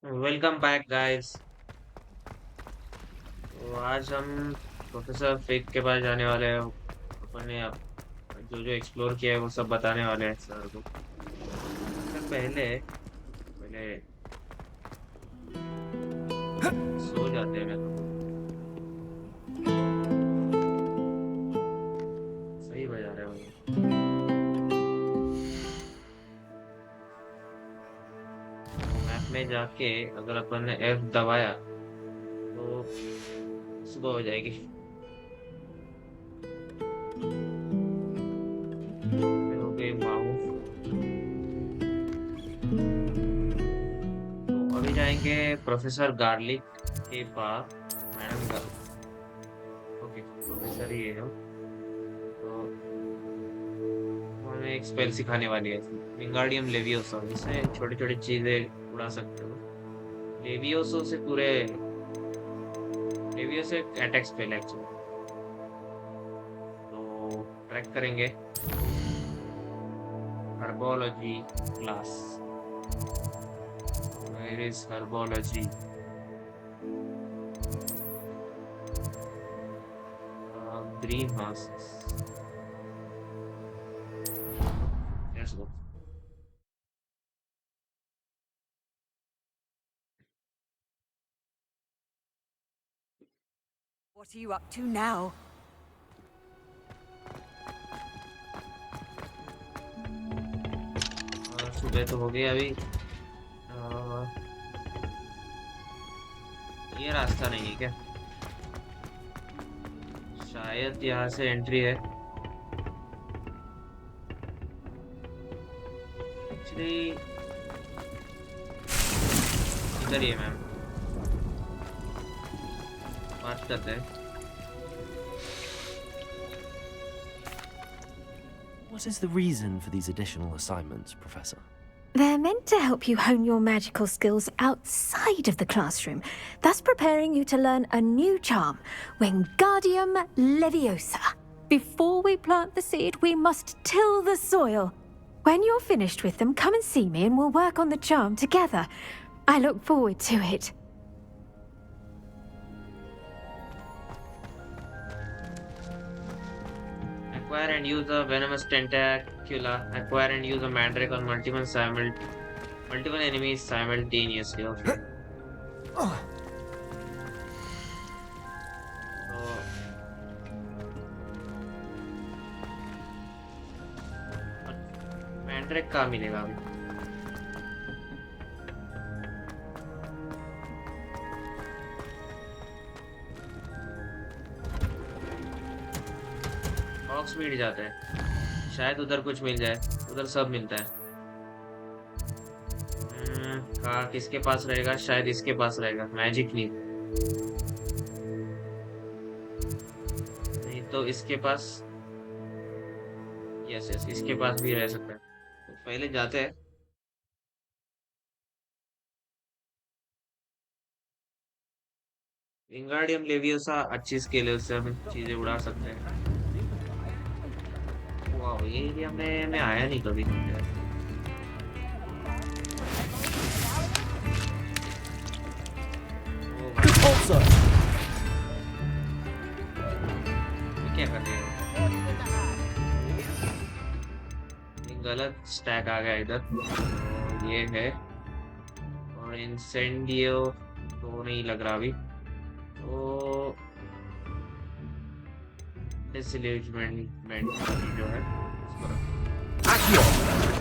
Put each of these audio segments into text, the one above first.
Welcome back guys. तो आज हम प्रोफेसर फिग के पास जाने वाले हैं। अपन ने अब जो जो एक्सप्लोर किया है वो सब बताने वाले हैं सर को। उससे पहले पहले सो जाते हैं मैं तो बोलूँ। सही बजा रहे हो। मैप में जाके अगर अपन ने एफ दबाया तो सुबह हो जाएगी। फिर हो गई माउस। तो अभी जाएंगे प्रोफेसर गार्लिक के पास। मैडम का ओके प्रोफेसर ही है वो। तो वो हमें एक स्पेल सिखाने वाली है। विंगार्डियम लेवियोसा, इससे छोटी छोटी चीजें उड़ा सकते हो। लेवियोसो से पूरे लेवियोसा एक अटैक स्पेल एक्चुअली। तो ट्रैक करेंगे herbology class. Where is herbology? Greenhouse. Let's go. What are you up to now? सुबह तो हो गई अभी। अ, ये रास्ता नहीं है क्या? शायद यहाँ से एंट्री है एक्चुअली। इधर ही है मैम। बात करते हैं। What is the reason for these additional assignments, Professor? They're meant to help you hone your magical skills outside of the classroom, thus preparing you to learn a new charm, Wingardium Leviosa. Before we plant the seed, we must till the soil. When you're finished with them, come and see me and we'll work on the charm together. I look forward to it. Acquire and use a venomous tentacula. Acquire and use a mandrake on multiple enemies simultaneously. Okay. तो Mandrake कहाँ मिलेगा अभी? Box मिल जाता है शायद, उधर कुछ मिल जाए। उधर सब मिलता है। कहाँ किसके पास रहेगा? शायद इसके पास रहेगा। मैजिक नहीं, नहीं तो इसके पास। यस यस, इसके पास भी रह सकता है। तो पहले जाते हैं। विंगार्डियम लेवियोसा अच्छी स्किल है, उससे हम चीजें उड़ा सकते हैं। वाह, ये एरिया में मैं आया नहीं कभी। ओ भाई, Also, ये क्या कर रहे हो? ये गलत स्टैक आ गया इधर। तो ये है। और इंसेंडियो तो नहीं लग रहा अभी। तो डिसइल्यूजनमेंट जो है उसको रखते Accio! हैं।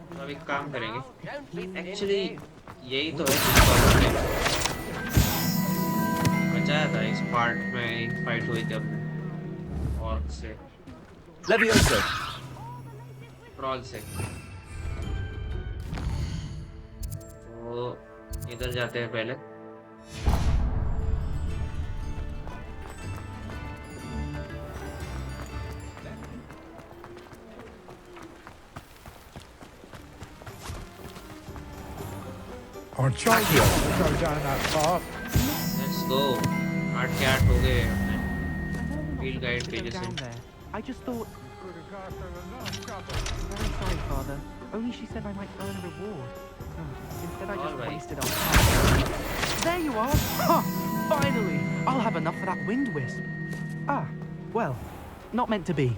तो अब एक काम करेंगे एक्चुअली। यही तो है जिसको हमने बचाया था इस पार्ट में। एक फाइट हुई थी अपने ऑर्क से, Levioso! ट्रॉल से। तो इधर जाते हैं पहले। Our champion will go down that path. Let's go. 8 के 8 हो गए अपने field guide to page go से। down there. I just thought could have cost her a nice couple. Very sorry, Father. Only she said I might earn a reward. Instead, I just All right. wasted our time. There you are! Ha! Finally! I'll have enough for that wind wisp. Ah, well, not meant to be.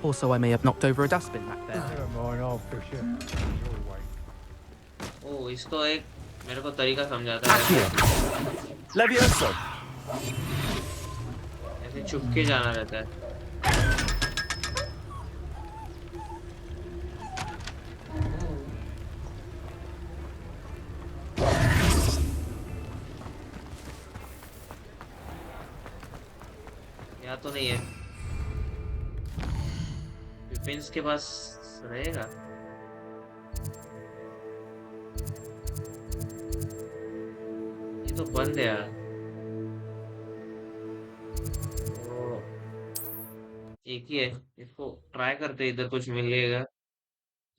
Also, I may have knocked over a dustbin back there. Never mind, I'll fish it. You'll wait. ओ इसको एक मेरे को तरीका समझाता है Levioso! ऐसे छुप के जाना रहता है या तो नहीं है पिपिन्स के पास रहेगा ये तो बंद है यार तो एक ही है इसको ट्राई करते हैं, इधर कुछ मिलेगा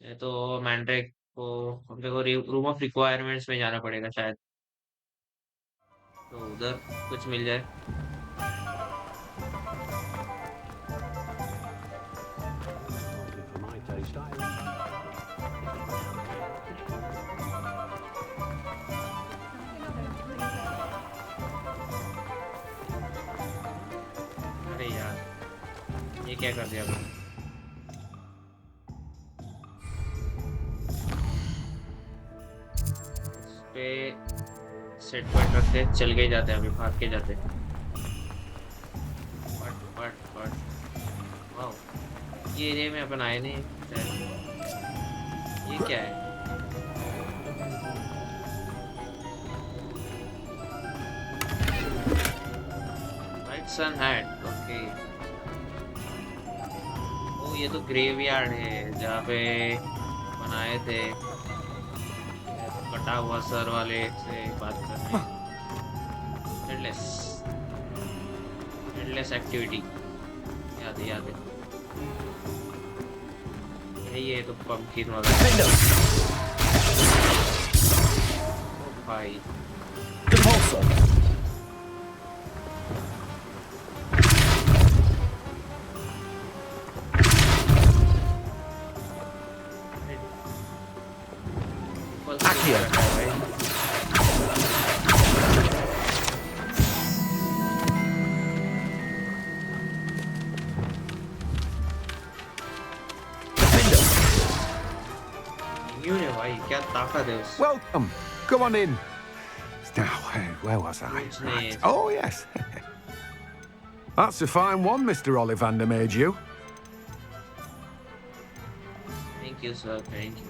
ये तो मैंड्रेक को अपने को रूम ऑफ रिक्वायरमेंट्स में जाना पड़ेगा शायद तो उधर कुछ मिल जाए अरे यार ये क्या कर दिया मैंने इस पे सेट पॉइंट रखते चल के ही जाते हैं अभी भाग के जाते बट वाओ ये एरिया में अपन आए नहीं ये क्या है राइट सन हैट ओके ओ ये तो ग्रेवयार्ड है जहाँ पे बनाए थे कटा हुआ सर वाले से बात करने हेडलेस हेडलेस एक्टिविटी याद है यही है तो पंपकिन वगैरह ओ भाई Repulsor! भाई क्या ताकत है उस Welcome. Come on in. Now, where was I? Which Right. name? Oh, yes. That's a fine one, Mr. Ollivander made you. Thank you sir thank you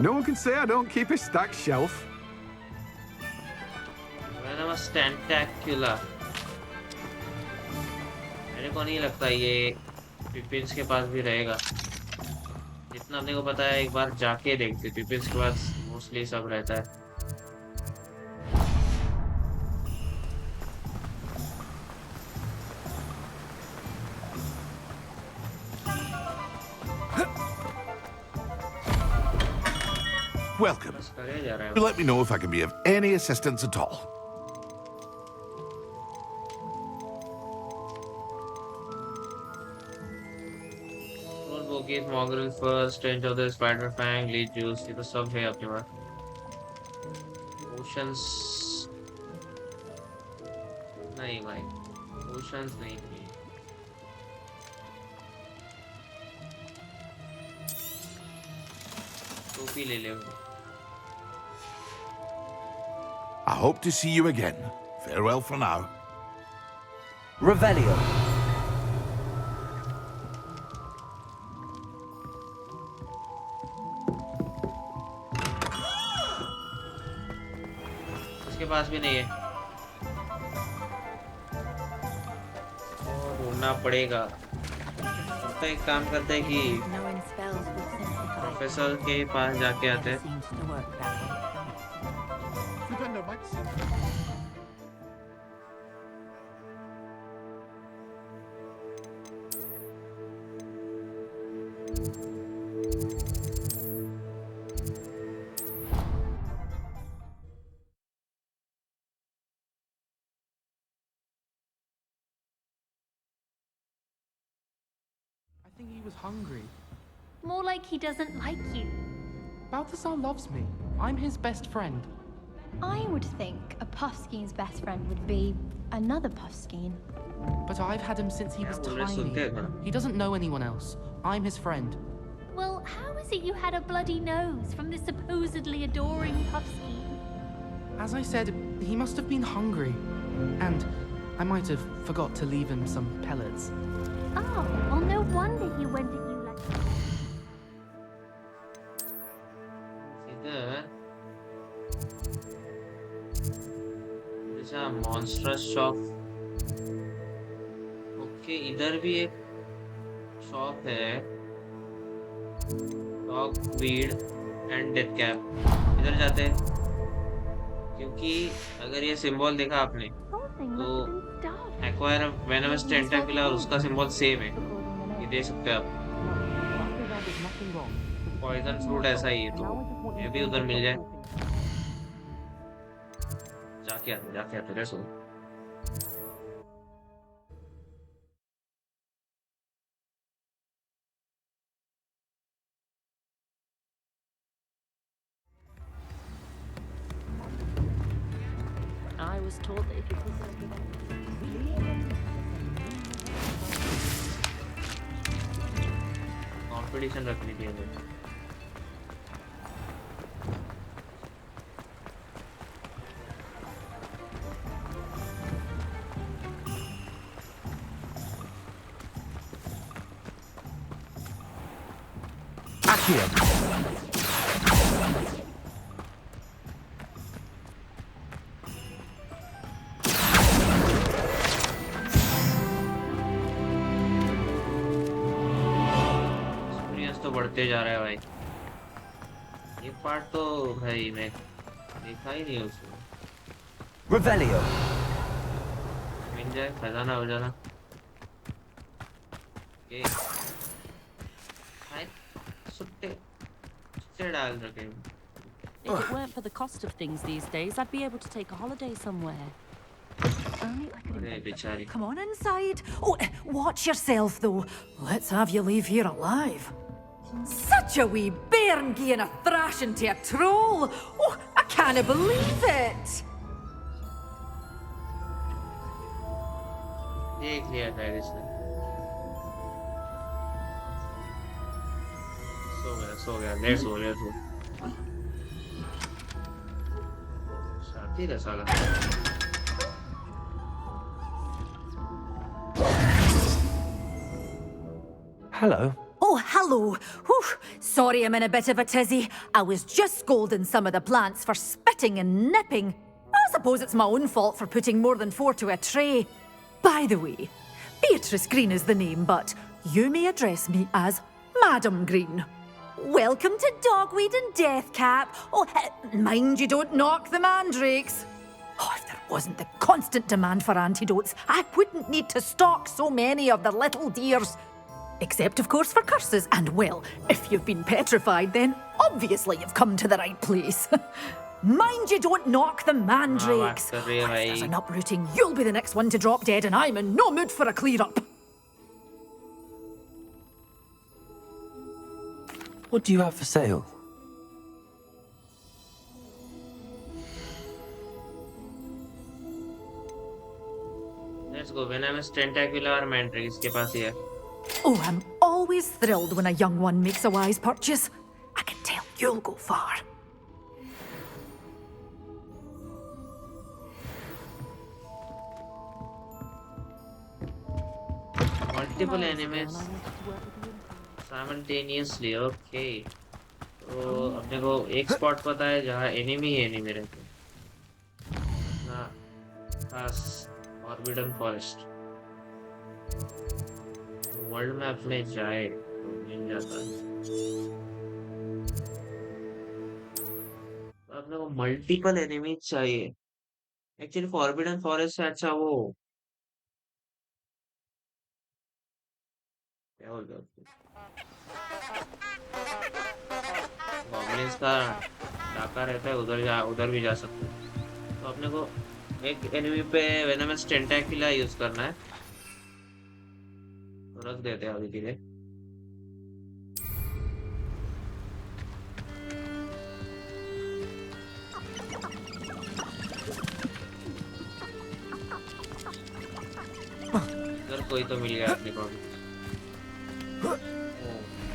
No one can say I don't keep a stacked shelf. मैंने बस टेंटैक्युलर मेरे को नहीं लगता ये पिपिन्स के पास भी रहेगा जितना अपने को पता है एक बार जाके देखते पिपिन्स के पास मोस्टली सब रहता है Welcome. बस करे जा रहा है Let me know if I can be of any assistance at all. Roll Bogies, Mogrel first, Strange of the Spider Fang, Lead Juice, ये तो सब है आपके पास Oceans नहीं भाई Oceans नहीं टोपी ले ले I hope to see you again. Farewell for now. Revelio. उसके पास भी नहीं है और ढूंढना पड़ेगा तो एक काम करते हैं कि Knowing spells would simplify. Professor के पास जाके आते हैं Seems to work that way. Flippin' mates. think he was hungry. More like he doesn't like you. Balthazar loves me. I'm his best friend. I would think a Puffskeen's best friend would be another Puffskeen. But I've had him since he was बोल रहे सुनते tiny. हैं ना? He doesn't know anyone else. I'm his friend. Well, how is it you had a bloody nose from this supposedly adoring Puffskein? As I said, he must have been hungry. And I might have forgot to leave him some pellets. Oh, well, no wonder he went at you like... इधर जैसा monstrous shop. Okay इधर भी एक shop है. Dog weed and death cap. इधर जाते हैं क्योंकि अगर ये सिंबल देखा आपने तो एक्वायर वेनमस टेंटाकुलर उसका सिंबल सेम है. ये देख सकते हैं आप. पॉइजन फ्रूट ऐसा ही है तो ये भी उधर मिल जाए. जाके आते let's go. I was told that if you put competition रखनी थी हमें. एक्सपीरियंस तो बढ़ते जा रहा है भाई. ये पार्ट तो भाई मैं देखा ही नहीं उसको. Revelio. मिल जाए खजाना हो जाना. ओके भाई सुट्टे डाल रखे. If it weren't for the cost of things these days, I'd be able to take a holiday somewhere. Only I could अरे बेचारी. Come on inside. Oh, watch yourself, though. Let's have you leave here alive. Such a wee bairn giving a thrashing to a troll. Oh, I can't believe it. देख लिया था इसने. सो गया let's go. शादी का साला. Hello. Oh, hello. Whew. Sorry I'm in a bit of a tizzy. I was just scolding some of the plants for spitting and nipping. I suppose it's my own fault for putting more than 4 to a tray. By the way, Beatrice Green is the name, but you may address me as Madam Green. Welcome to Dogweed and Deathcap. Oh, mind you don't knock the mandrakes. Oh, if there wasn't the constant demand for antidotes, I wouldn't need to stock so many of the little dears. Except, of course, for curses. And, well, if you've been petrified, then obviously you've come to the right place. Mind you don't knock the mandrakes. बात कर रही है Or if there's भाई. an uprooting, you'll be the next one to drop dead, and I'm in no mood for a clear-up. What do you have for sale? Let's go. Venomous tentacula mandrake इसके पास ही है. Oh, I'm always thrilled when a young one makes a wise purchase. I can tell you'll go far. Multiple enemies simultaneously. Okay. तो अपने को एक spot पता है जहाँ एनिमी ही एनिमी रहते हैं. ना खास फॉरबिडन फॉरेस्ट. वर्ल्ड मैप में जाए तो मिल जाता है. तो अपने को मल्टीपल एनिमी चाहिए. एक्चुअली फॉरबिडन फॉरेस्ट से अच्छा वो क्या बोलते हैं गॉब्लिन्स का डाका रहता है. उधर भी जा सकते हैं. तो अपने को एक एनिमी पे वेनमस टेंटाकुलर यूज करना है. तो रख देते हैं अभी के लिए. इधर कोई तो मिल गया अपने को अभी। ओह,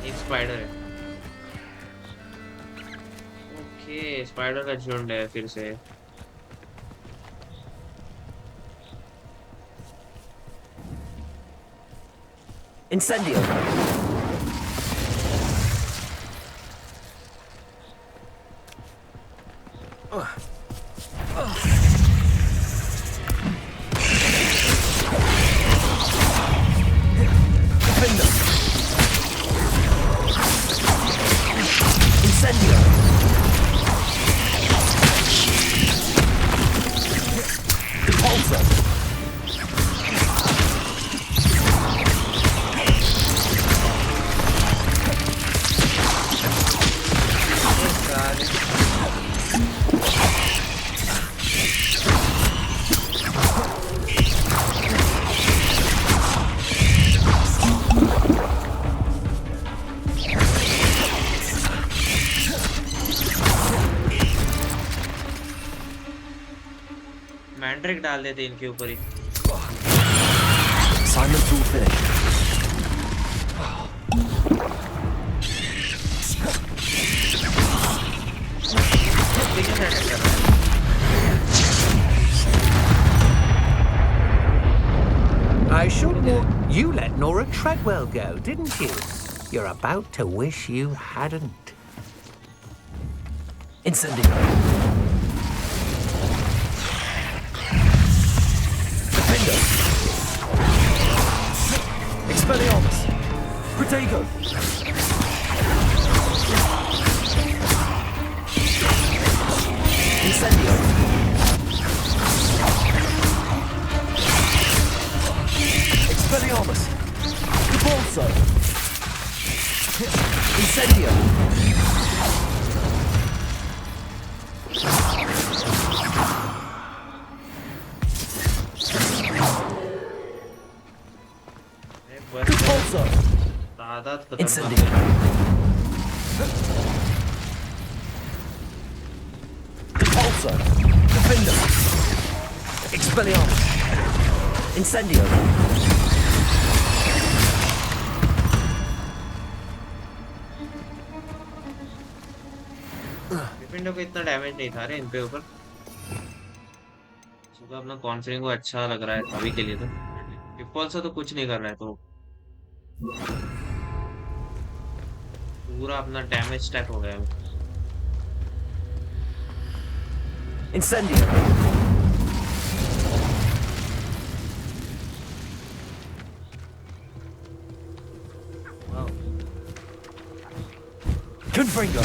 एक स्पाइडर है। ओके, स्पाइडर का झुंड है फिर से। Incendio! Gryffindor! Incendio! Repulsor! मैंड्रिक डाल देते इनके ऊपर ही। Assignment's all finished. देखिए क्या कर रहा है। I should warn you let Nora Treadwell go, didn't you? You're about to wish you hadn't. Incendio! Defender! Expelliarmus! Protego! Incendio! Expelliarmus! Repulso! Incendio! बस Repulso! तादाद खत्म Incendio! Repulso! Defender! Expelliarmus! Incendio! Gryffindor को इतना damage नहीं था रे इन पे ऊपर। सुबह अपना कॉन्फिडेंस को अच्छा लग रहा है अभी के लिए तो। पिपल से तो कुछ नहीं कर रहा है तो पूरा अपना डैमेज स्टैक हो गया है। Incendio! वाह, Confringo!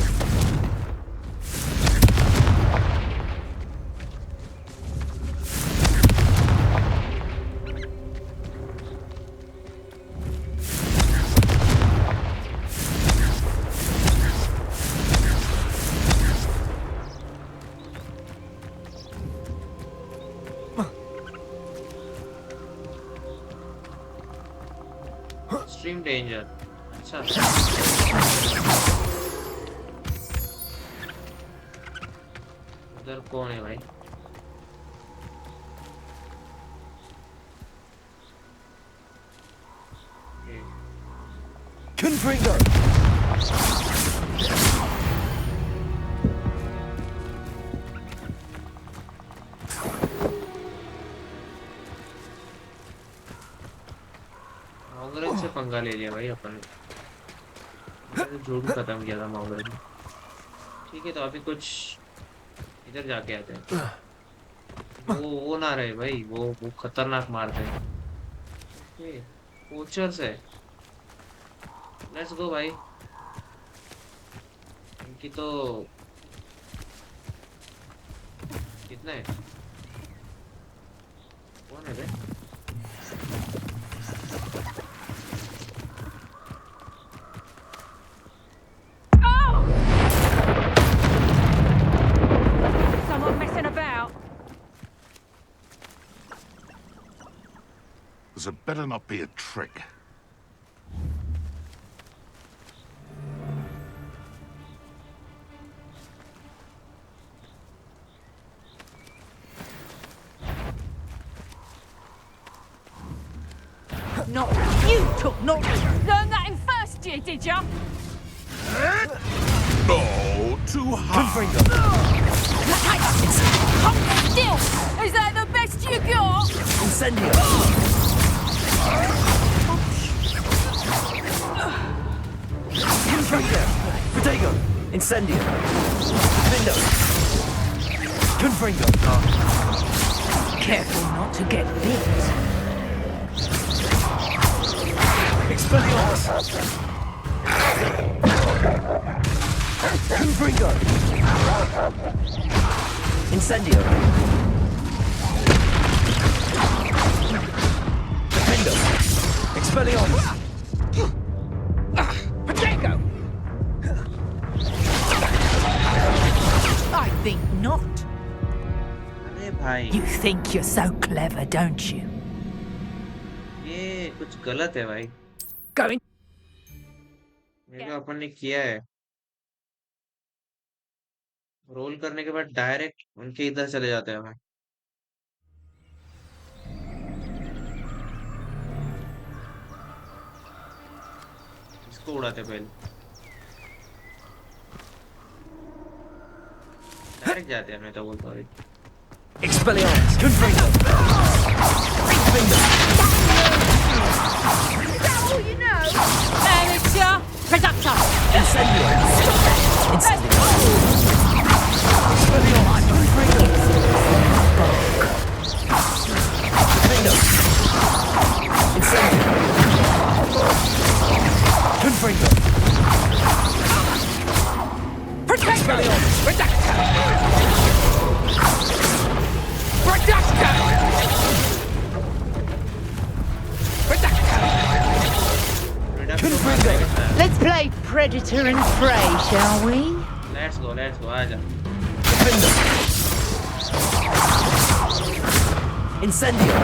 Extreme danger. अच्छा उधर कौन है भाई? ये, Confringo! मॉन्गरेल से पंगा ले लिया भाई अपन ने। मैंने जोड़ू खत्म किया था मॉन्गरेल में। ठीक है तो अभी कुछ इधर जाके आते हैं। वो ना रहे भाई, वो खतरनाक मारते हैं। ये पोचर्स है। लेट्स गो भाई। इनकी तो कितना है? कौन है बे? Someone messing about? This had better not be a trick. Not you took not. Learn that in first year, did ya? Oh, too hard. Hold still! Is that the best you got? Incendio! Confringo! Protego! Incendio! Vindo! Confringo! Careful not to get bit. Expelliarmus! Confringo! Incendio! Defendo! Expelliarmus! Protego! I think not. अरे भाई You think you're so clever, don't you? ये कुछ गलत है भाई। Going. मेरे को अपन ने किया है रोल करने के बाद डायरेक्ट उनके इधर चले जाते हैं भाई। इसको उड़ाते पहले डायरेक्ट जाते हैं मैं तो बोलता हूँ। Expelliarmus! Confringo! Vindo! Amateur! Productor! Incendio! Incendio! Expelliarmus! Confringo! Vindo! Incendio! Confringo! Expelliarmus! Productor! Productor! Confringo! Let's play Predator and Prey, shall we? Let's go आजा। Vindo! Incendio!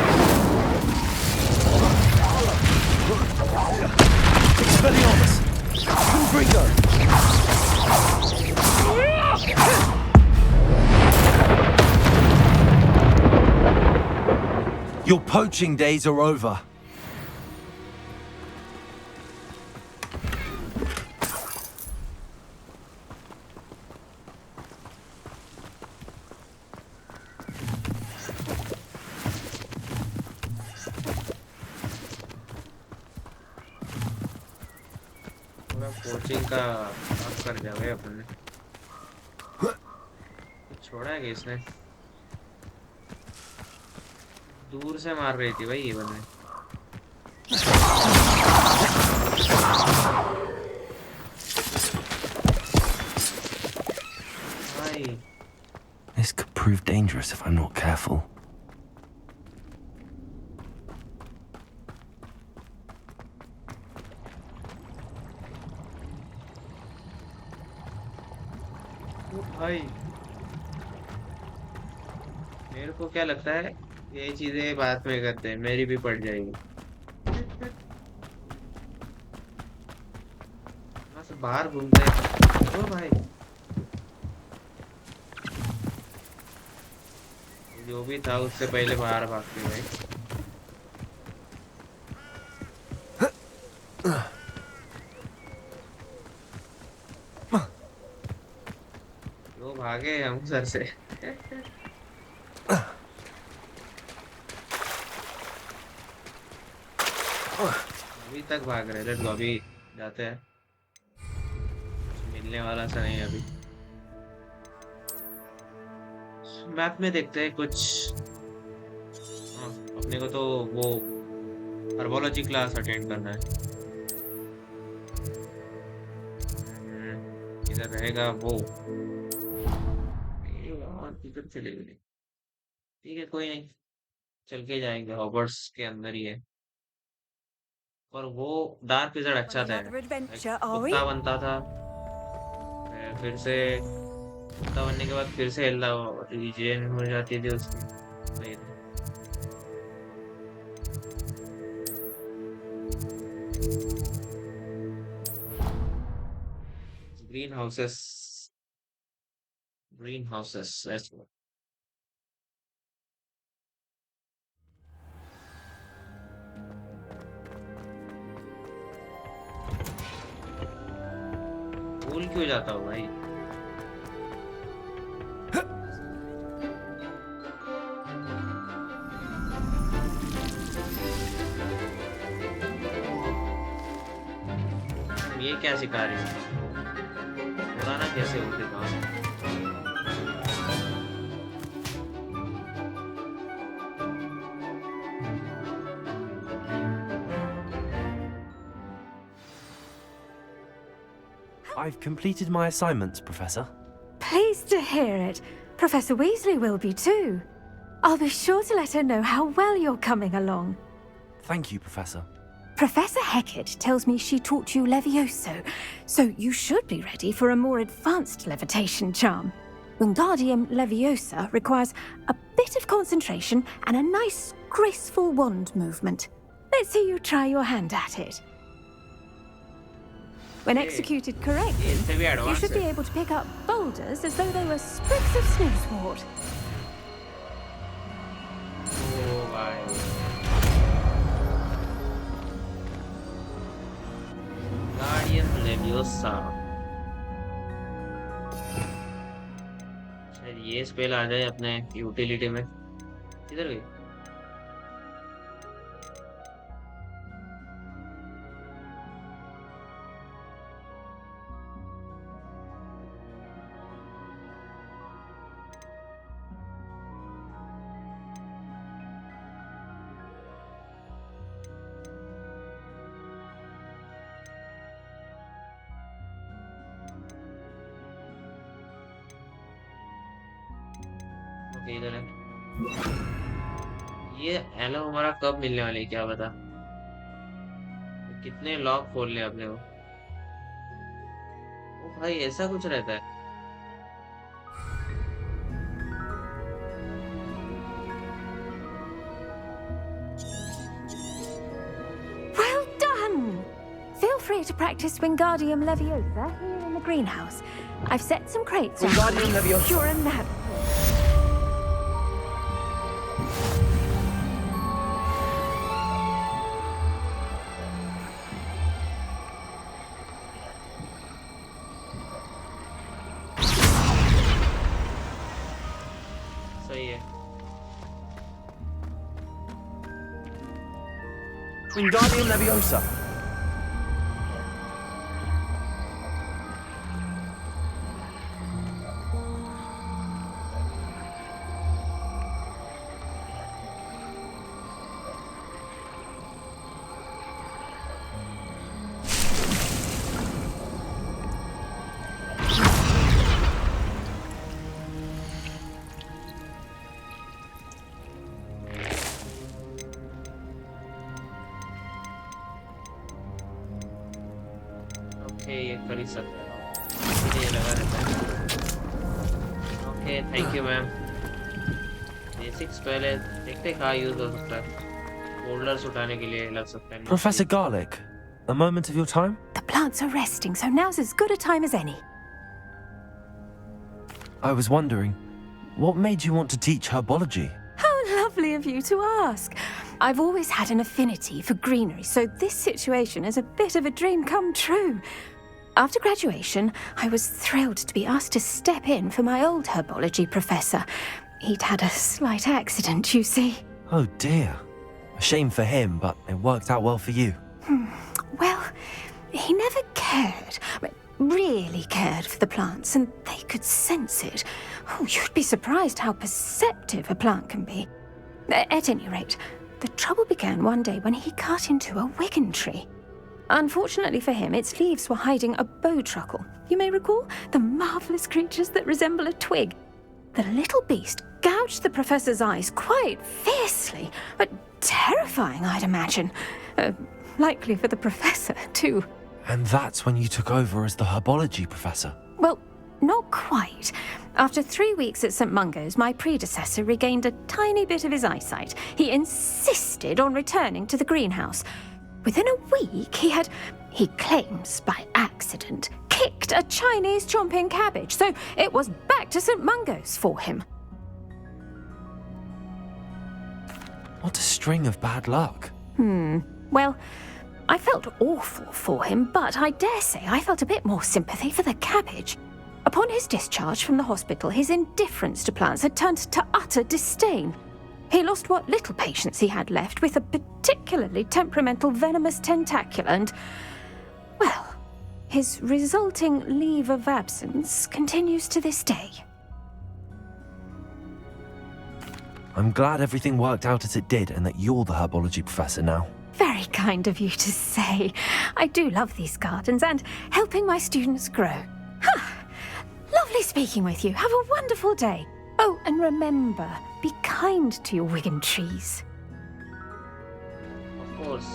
Expelliarmus! Confringo! Your poaching days are over. पूरा coaching का साफ कर दिया भाई अपन ने। कुछ छोड़ा है कि इसने दूर से मार रही थी भाई ये बंदे। भाई This could prove dangerous if I'm not careful. भाई मेरे को क्या लगता है ये चीजें बाद में करते हैं मेरी भी पड़ जाएगी। बस बाहर घूमते हैं ओ भाई जो भी था उससे पहले बाहर भागते भाई। वो भागे हम सर से। अभी तक भाग रहे लेट्स गो अभी जाते हैं कुछ मिलने वाला सा नहीं अभी। मैप में देखते हैं कुछ। हाँ, अपने को तो वो हर्बोलॉजी क्लास अटेंड करना है। इधर रहेगा वो इधर चले गए। ठीक है कोई नहीं चल के जाएंगे हॉगवर्ट्स के अंदर ही है। और वो डार्क विज़ार्ड अच्छा था Another adventure, are we? कुत्ता बनता था फिर से कुत्ता बनने के बाद फिर से रीजन हो जाती थी उसकी। वही था। green houses let's go। क्यों जाता हूँ भाई? ये क्या सिखा रही है? पुराना कैसे होते काम? I've completed my assignments, Professor. Pleased to hear it. Professor Weasley will be too. I'll be sure to let her know how well you're coming along. Thank you, Professor. Professor Hecat tells me she taught you Levioso, so you should be ready for a more advanced levitation charm. Wingardium Leviosa requires a bit of concentration and a nice, graceful wand movement. Let's see you try your hand at it. When executed correctly, you should be able to pick up boulders as though they were sprigs of snoozewort. Oh भाई guardian leviosa शायद ये spell आ जाए अपने utility में किधर गई इधर है ये एलो हमारा कब मिलने वाली है क्या पता कितने लॉक खोल लिया आपने वो भाई ऐसा कुछ रहता है Well done! Feel free to practice Wingardium Leviosa here in the greenhouse. I've set some crates. Wingardium Leviosa. You're a nap. सही है Wingardium Leviosa. ये कर ही सकते हैं ये लगा रहता है okay thank you ma'am basics पहले देखते कहाँ यूज हो सकता है फोल्डर्स उठाने के लिए लग सकता है Professor Garlick, a moment of your time? The plants are resting, so now's as good a time as any. I was wondering, what made you want to teach herbology? How lovely of you to ask. I've always had an affinity for greenery, so this situation is a bit of a dream come true. After graduation, I was thrilled to be asked to step in for my old herbology professor. He'd had a slight accident, you see. Oh dear. A shame for him, but it worked out well for you. Well, he never cared, really cared for the plants, and they could sense it. Oh, you'd be surprised how perceptive a plant can be. At any rate, the trouble began one day when he cut into a wigan tree. Unfortunately for him, its leaves were hiding a bowtruckle. You may recall the marvellous creatures that resemble a twig. The little beast gouged the professor's eyes quite fiercely, but terrifying, I'd imagine. Likely for the professor, too. And that's when you took over as the herbology professor? Well, not quite. After 3 weeks at St. Mungo's, my predecessor regained a tiny bit of his eyesight. He insisted on returning to the greenhouse. Within a week, he claims by accident, kicked a Chinese chomping cabbage, so it was back to St. Mungo's for him. What a string of bad luck. Well, I felt awful for him, but I dare say I felt a bit more sympathy for the cabbage. Upon his discharge from the hospital, his indifference to plants had turned to utter disdain. He lost what little patience he had left with a particularly temperamental venomous tentacula and, well, his resulting leave of absence continues to this day. I'm glad everything worked out as it did and that you're the herbology professor now. Very kind of you to say. I do love these gardens and helping my students grow. Lovely speaking with you. Have a wonderful day. Oh, and remember, be kind to your Wigan trees. Of course.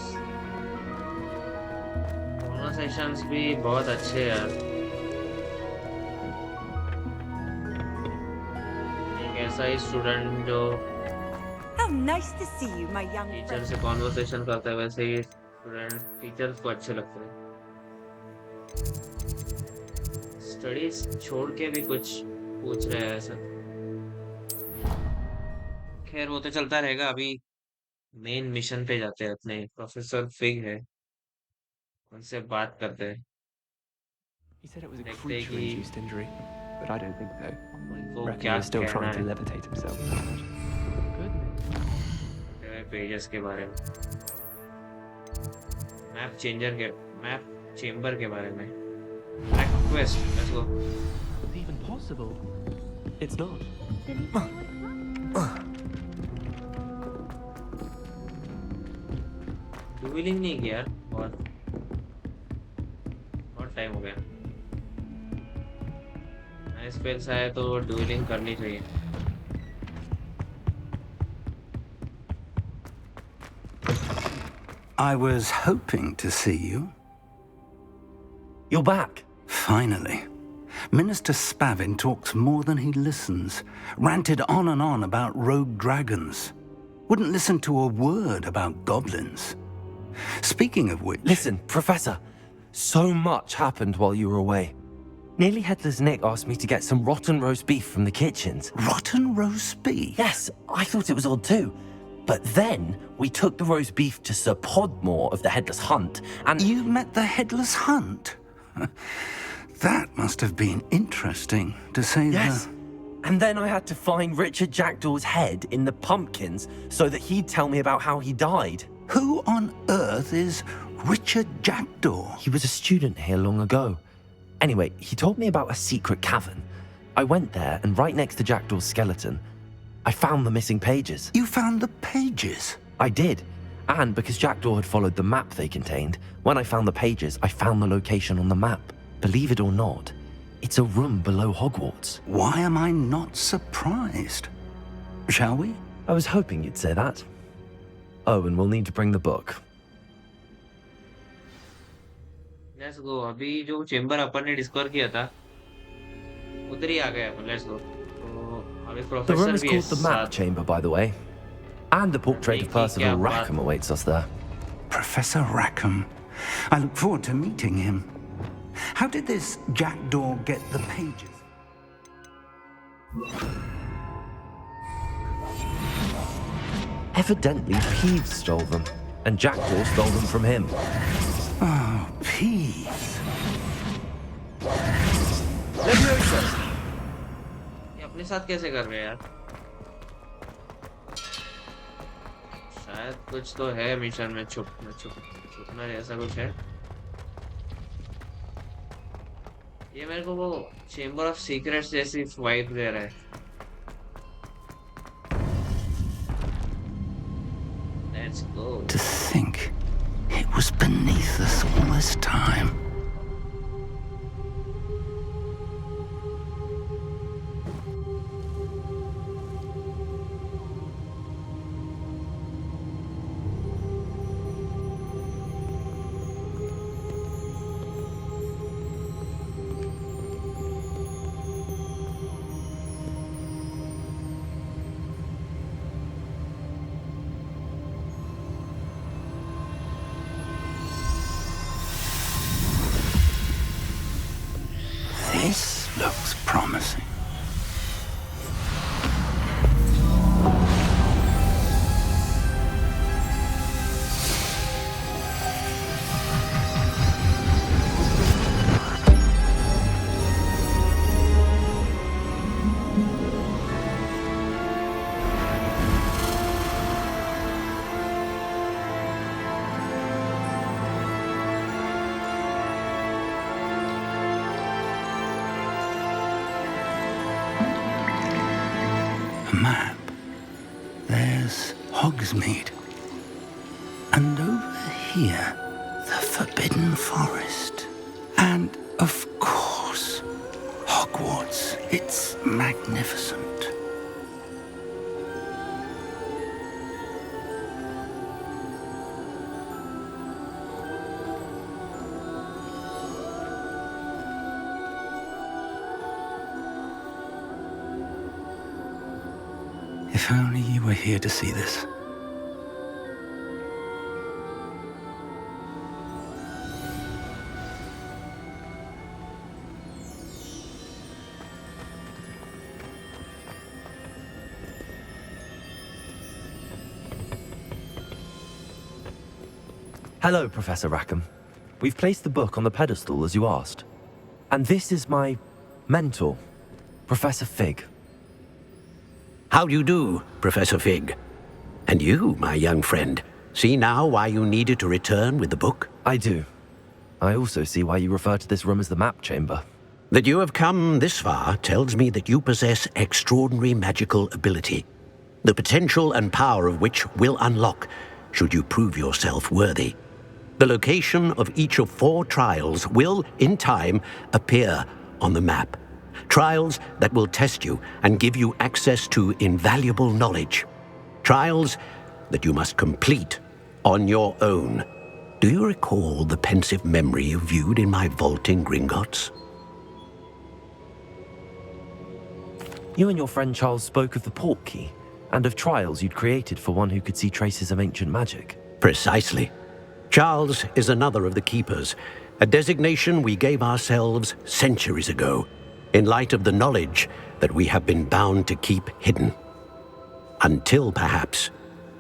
Conversations भी बहुत अच्छे यार. एक ऐसा ही student जो How nice to see you, my young teacher friend. से conversation करता है वैसे ही स्टूडेंट टीचर्स को अच्छे लगते हैं. स्टडीज छोड़ के भी कुछ पूछ रहे हैं ऐसा. खैर वो तो चलता रहेगा. अभी मेन मिशन पे जाते हैं. अपने प्रोफेसर फिग है, उनसे बात करते हैं. He said it was a देखते हैं कि creature-induced injury, but I don't think so. उनको Reckon क्या he was still कहना trying to है levitate himself. Goodness. पेजेस के बारे में, मैप चेंबर के बारे में. Quest, let's go. Is it even possible? It's not. डुएलिंग नहीं किया यार. बहुत टाइम हो गया. नए स्पेल्स आए तो डुएलिंग करनी चाहिए. I was hoping to see you. You're back. Finally. Minister Spavin talks more than he listens. Ranted on and on about rogue dragons. Wouldn't listen to a word about goblins. Speaking of which... Listen, Professor. So much happened while you were away. Nearly Headless Nick asked me to get some rotten roast beef from the kitchens. Rotten roast beef? Yes, I thought it was odd too. But then we took the roast beef to Sir Podmore of the Headless Hunt, and... You met the Headless Hunt? That must have been interesting, to say Yes. And then I had to find Richard Jackdaw's head in the pumpkins so that he'd tell me about how he died. Who on earth is Richard Jackdaw? He was a student here long ago. Anyway, he told me about a secret cavern. I went there, and right next to Jackdaw's skeleton, I found the missing pages. You found the pages? I did. And because Jackdaw had followed the map they contained, when I found the pages, I found the location on the map. Believe it or not, it's a room below Hogwarts. Why am I not surprised? Shall we? I was hoping you'd say that. Oh, and we'll need to bring the book. Let's go. अभी जो chamber अपन ने discover किया था उधर ही आ गए अपन. Let's go. तो अभी The professor room is भी है called the Map साथ. Chamber, by the way. And the portrait of Percival Rackham awaits us there. Professor Rackham. I look forward to meeting him. How did this Jackdaw get the pages? Evidently, Peeves stole them, and Jackdaw stole them from him. Oh, Peeves. ये अपने साथ कैसे कर रहे हैं यार? शायद कुछ तो है मिशन में छुपना जैसा कुछ है. ये मेरे को वो चेंबर ऑफ सीक्रेट्स जैसी वाइब दे रहा है. Let's go. To think it was beneath us all this time. This looks promising. map, there's Hogsmeade. And over here, the Forbidden Forest. And, of course, Hogwarts. It's magnificent. If only you were here to see this. Hello, Professor Rackham. We've placed the book on the pedestal as you asked. And this is my mentor, Professor Fig. How do you do, Professor Fig? And you, my young friend, see now why you needed to return with the book? I do. I also see why you refer to this room as the map chamber. That you have come this far tells me that you possess extraordinary magical ability, the potential and power of which will unlock should you prove yourself worthy. The location of each of 4 trials will, in time, appear on the map. Trials that will test you and give you access to invaluable knowledge. Trials that you must complete on your own. Do you recall the pensive memory you viewed in my vault in Gringotts? You and your friend Charles spoke of the portkey and of trials you'd created for one who could see traces of ancient magic. Precisely. Charles is another of the keepers, a designation we gave ourselves centuries ago, in light of the knowledge that we have been bound to keep hidden. Until, perhaps,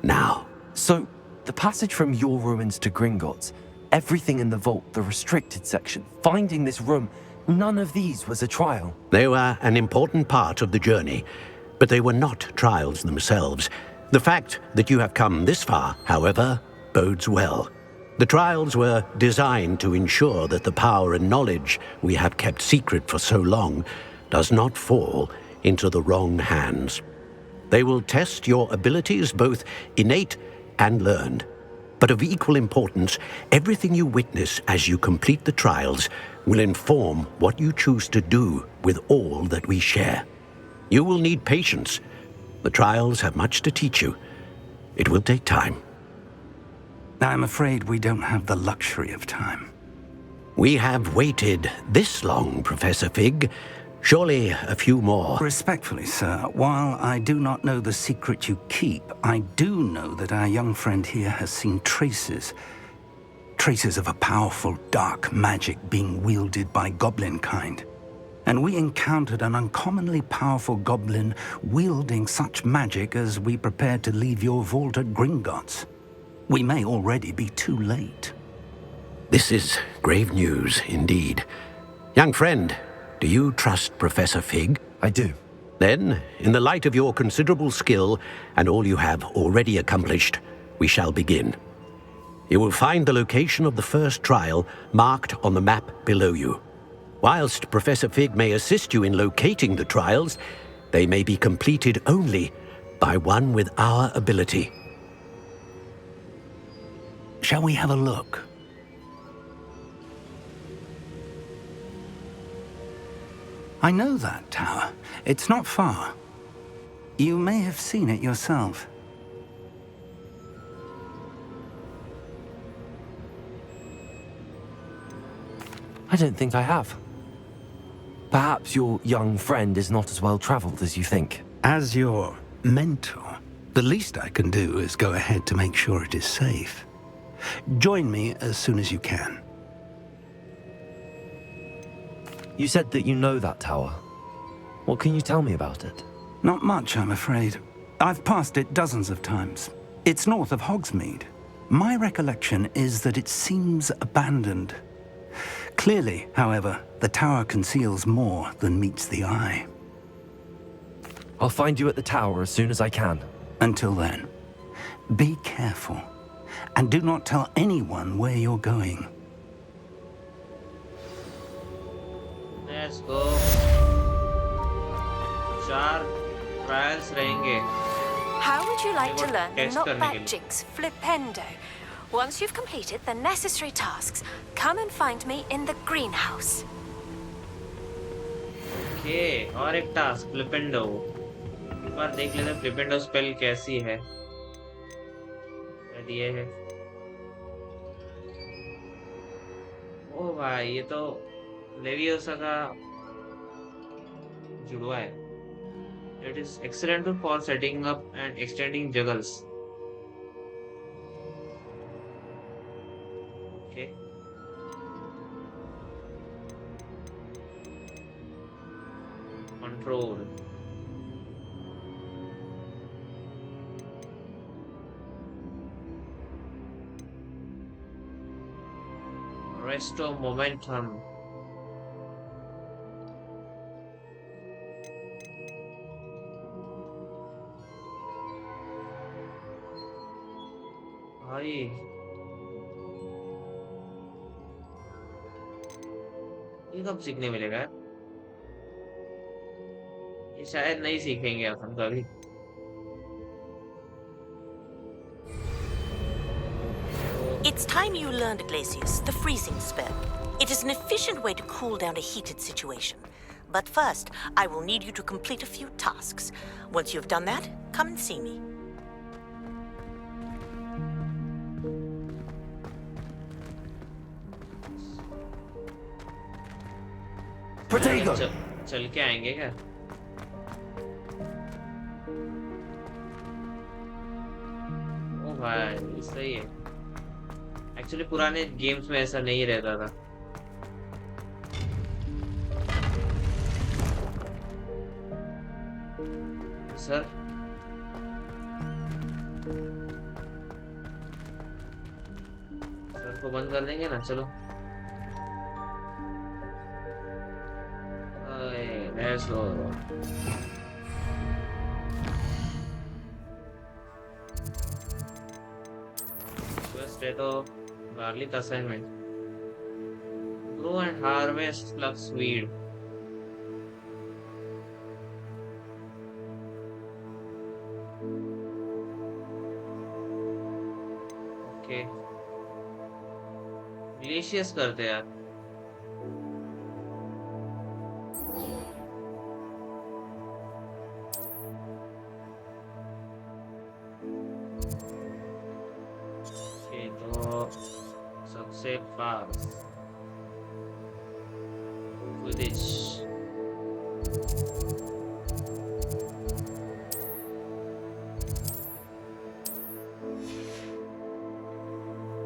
now. So, the passage from your ruins to Gringotts, everything in the vault, the restricted section, finding this room, none of these was a trial. They were an important part of the journey, but they were not trials themselves. The fact that you have come this far, however, bodes well. The trials were designed to ensure that the power and knowledge we have kept secret for so long does not fall into the wrong hands. They will test your abilities, both innate and learned. But of equal importance, everything you witness as you complete the trials will inform what you choose to do with all that we share. You will need patience. The trials have much to teach you. It will take time. I'm afraid we don't have the luxury of time. We have waited this long, Professor Fig. Surely a few more. Respectfully, sir, while I do not know the secret you keep, I do know that our young friend here has seen traces of a powerful dark magic being wielded by goblin kind. And we encountered an uncommonly powerful goblin wielding such magic as we prepared to leave your vault at Gringotts. We may already be too late. This is grave news indeed. Young friend, do you trust Professor Fig? I do. Then, in the light of your considerable skill and all you have already accomplished, we shall begin. You will find the location of the first trial marked on the map below you. Whilst Professor Fig may assist you in locating the trials, they may be completed only by one with our ability. Shall we have a look? I know that tower. It's not far. You may have seen it yourself. I don't think I have. Perhaps your young friend is not as well traveled as you think. As your mentor, the least I can do is go ahead to make sure it is safe. Join me as soon as you can. You said that you know that tower. What can you tell me about it? Not much, I'm afraid. I've passed it dozens of times. It's north of Hogsmeade. My recollection is that it seems abandoned. Clearly, however, the tower conceals more than meets the eye. I'll find you at the tower as soon as I can. Until then, be careful. And do not tell anyone where you're going. Let's go. 4, trials रहेंगे How would you like to learn the test करने के knockback लिए। jinx flipendo? Once you've completed the necessary tasks, come and find me in the greenhouse. Okay, और एक task फ्लिपेंडो। एक बार देख लेते हैं फ्लिपेंडो स्पेल कैसी है। ये है। ओ भाई, ये तो लेवियोसा का जुड़वा है। It is excellent for setting up and extending juggles. Okay. Control. Restore momentum. भाई ये कब सीखने मिलेगा यार? ये शायद नहीं सीखेंगे अपन कभी। It's time you learned, Glacius, the freezing spell. It is an efficient way to cool down a heated situation. But first, I will need you to complete a few tasks. Once you've done that, come and see me. Protego! चल के आएंगे क्या? ओ भाई सही है। Actually पुराने games में ऐसा नहीं रहता था। सर सर को बंद कर देंगे ना, चलो। Let's go. First day to garlic assignment. Grow and harvest flux weed. Okay. Glacius करते हैं यार। सबसे फास्ट फुटेज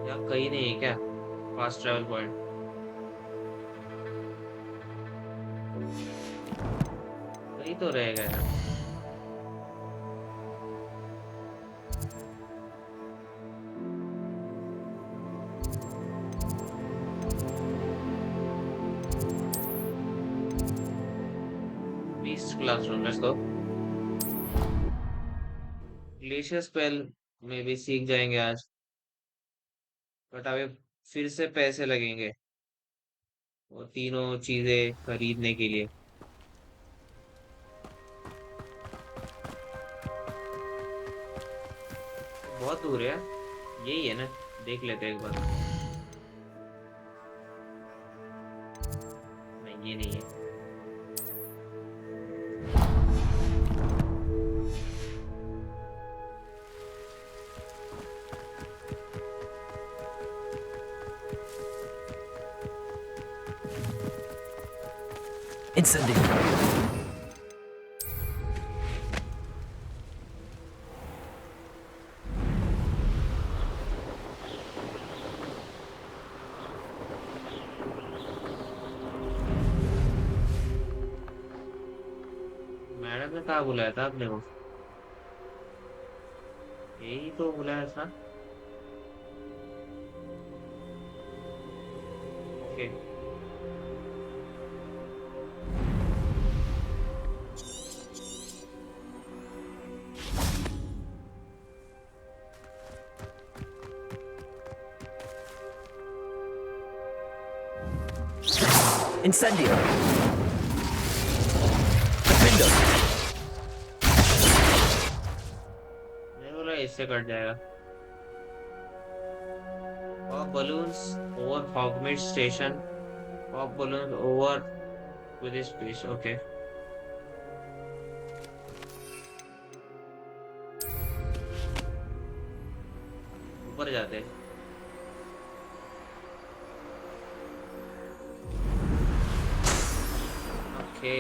या कहीं नहीं है क्या फास्ट ट्रैवल पॉइंट? कहीं तो रहेगा यार। Classroom, let's go. Glacier spell में भी सीख जाएंगे आज, बट अभी फिर से पैसे लगेंगे वो तीनों चीजें खरीदने के लिए। बहुत दूर है, यही है ना, देख लेते हैं एक बार। नहीं, ये नहीं है। Incendio. मैडम ने कहा बुलाया था आपने को? यही तो बुलाया था। ओके। Incendio. Defender. इससे कट जाएगा। Pop balloons over Hogsmeade station, pop balloon over with space. Okay, ऊपर जाते हैं। ओके,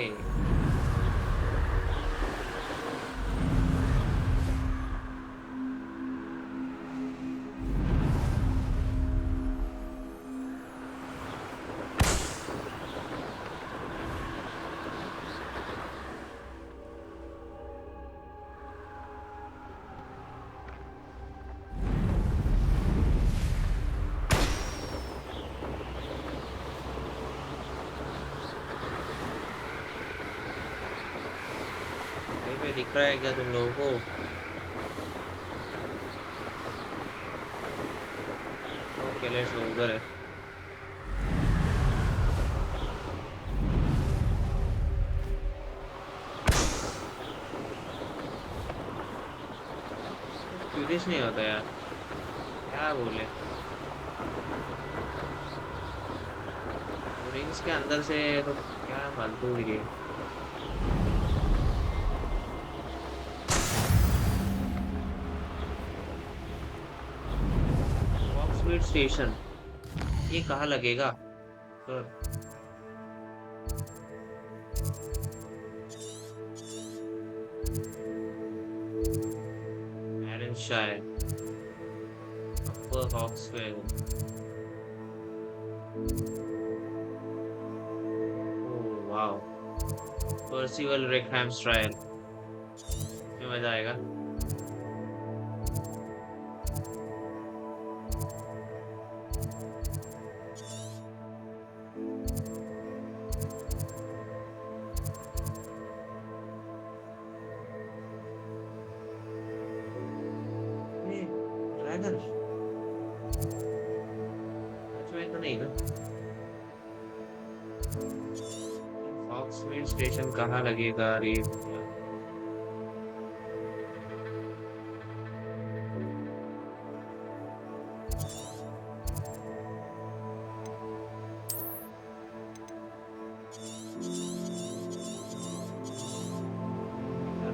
कहीं पे दिख रहा है क्या तुम लोगों को? ओके, लेट्स गो, उधर है। क्यूरियस नहीं होता यार, क्या बोले। रिंग्स के अंदर से तो क्या फालतू ही है। हॉग्समीड स्टेशन, ये कहाँ लगेगा sir? Sharon, Upper Hawksville. Oh wow, Percival Rickham's trial. इसमें मजा आएगा। ड्रैगन तो नहीं ना? हॉग्समीड स्टेशन कहाँ लगेगा रे?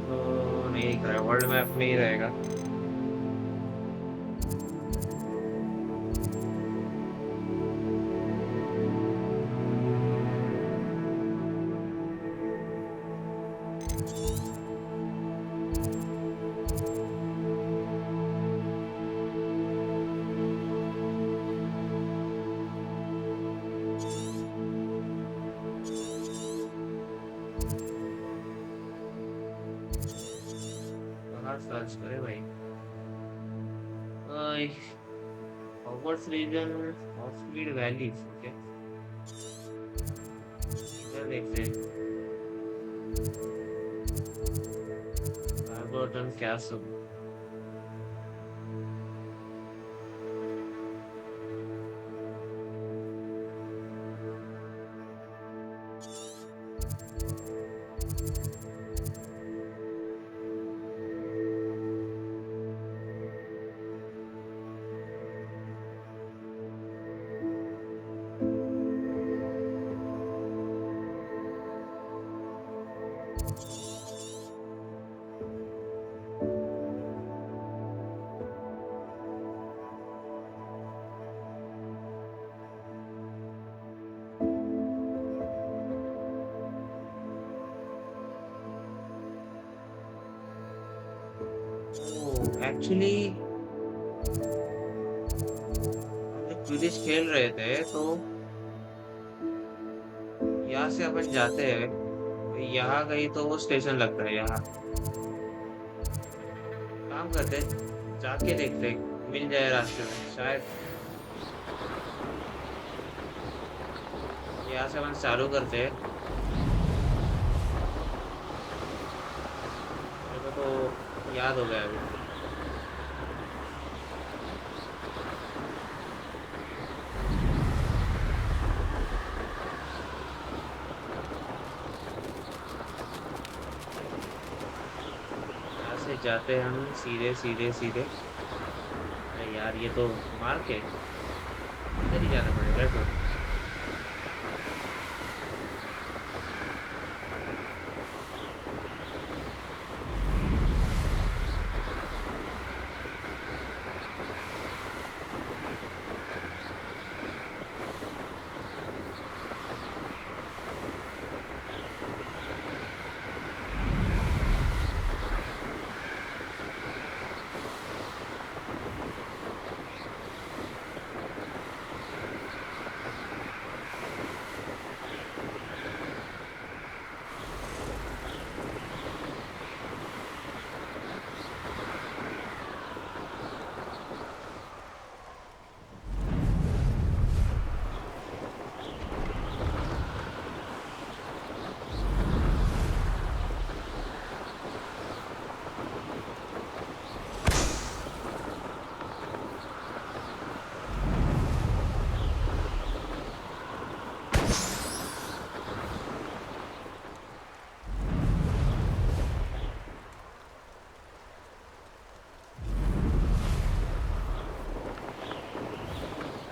तो नहीं दिख रहा है, वर्ल्ड मैप में ही रहेगा। सर्च करे भाई। Hogwarts region, Hogsmeade valley. Okay, इधर देखते हैं। बैरबर्टन कैसल। एक्चुअली हम जब क्विडिच खेल रहे थे तो यहाँ से अपन जाते हैं, तो यहाँ गई तो वो स्टेशन लगता है। यहाँ काम करते, जाके देखते, मिल जाए रास्ते में शायद। यहाँ से अपन चालू करते हैं। मेरे को तो याद हो गया अभी। जाते हैं हम सीधे सीधे सीधे। अरे यार ये तो मार्क है, इधर ही जाना पड़ेगा तो।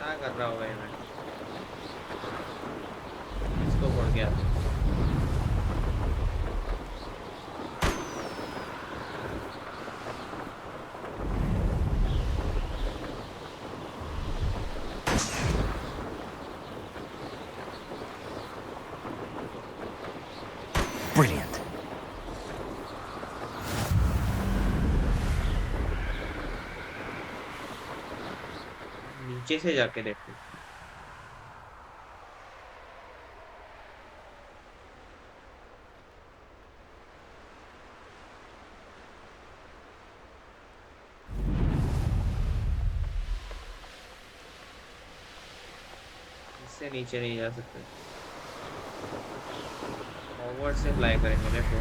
क्या कर रहा होगा ये मैं? इसको पड़ गया। Brilliant. नीचे से जाके देखो। इससे नीचे नहीं जा सकते। फॉरवर्ड से फ्लाई करेंगे देखो।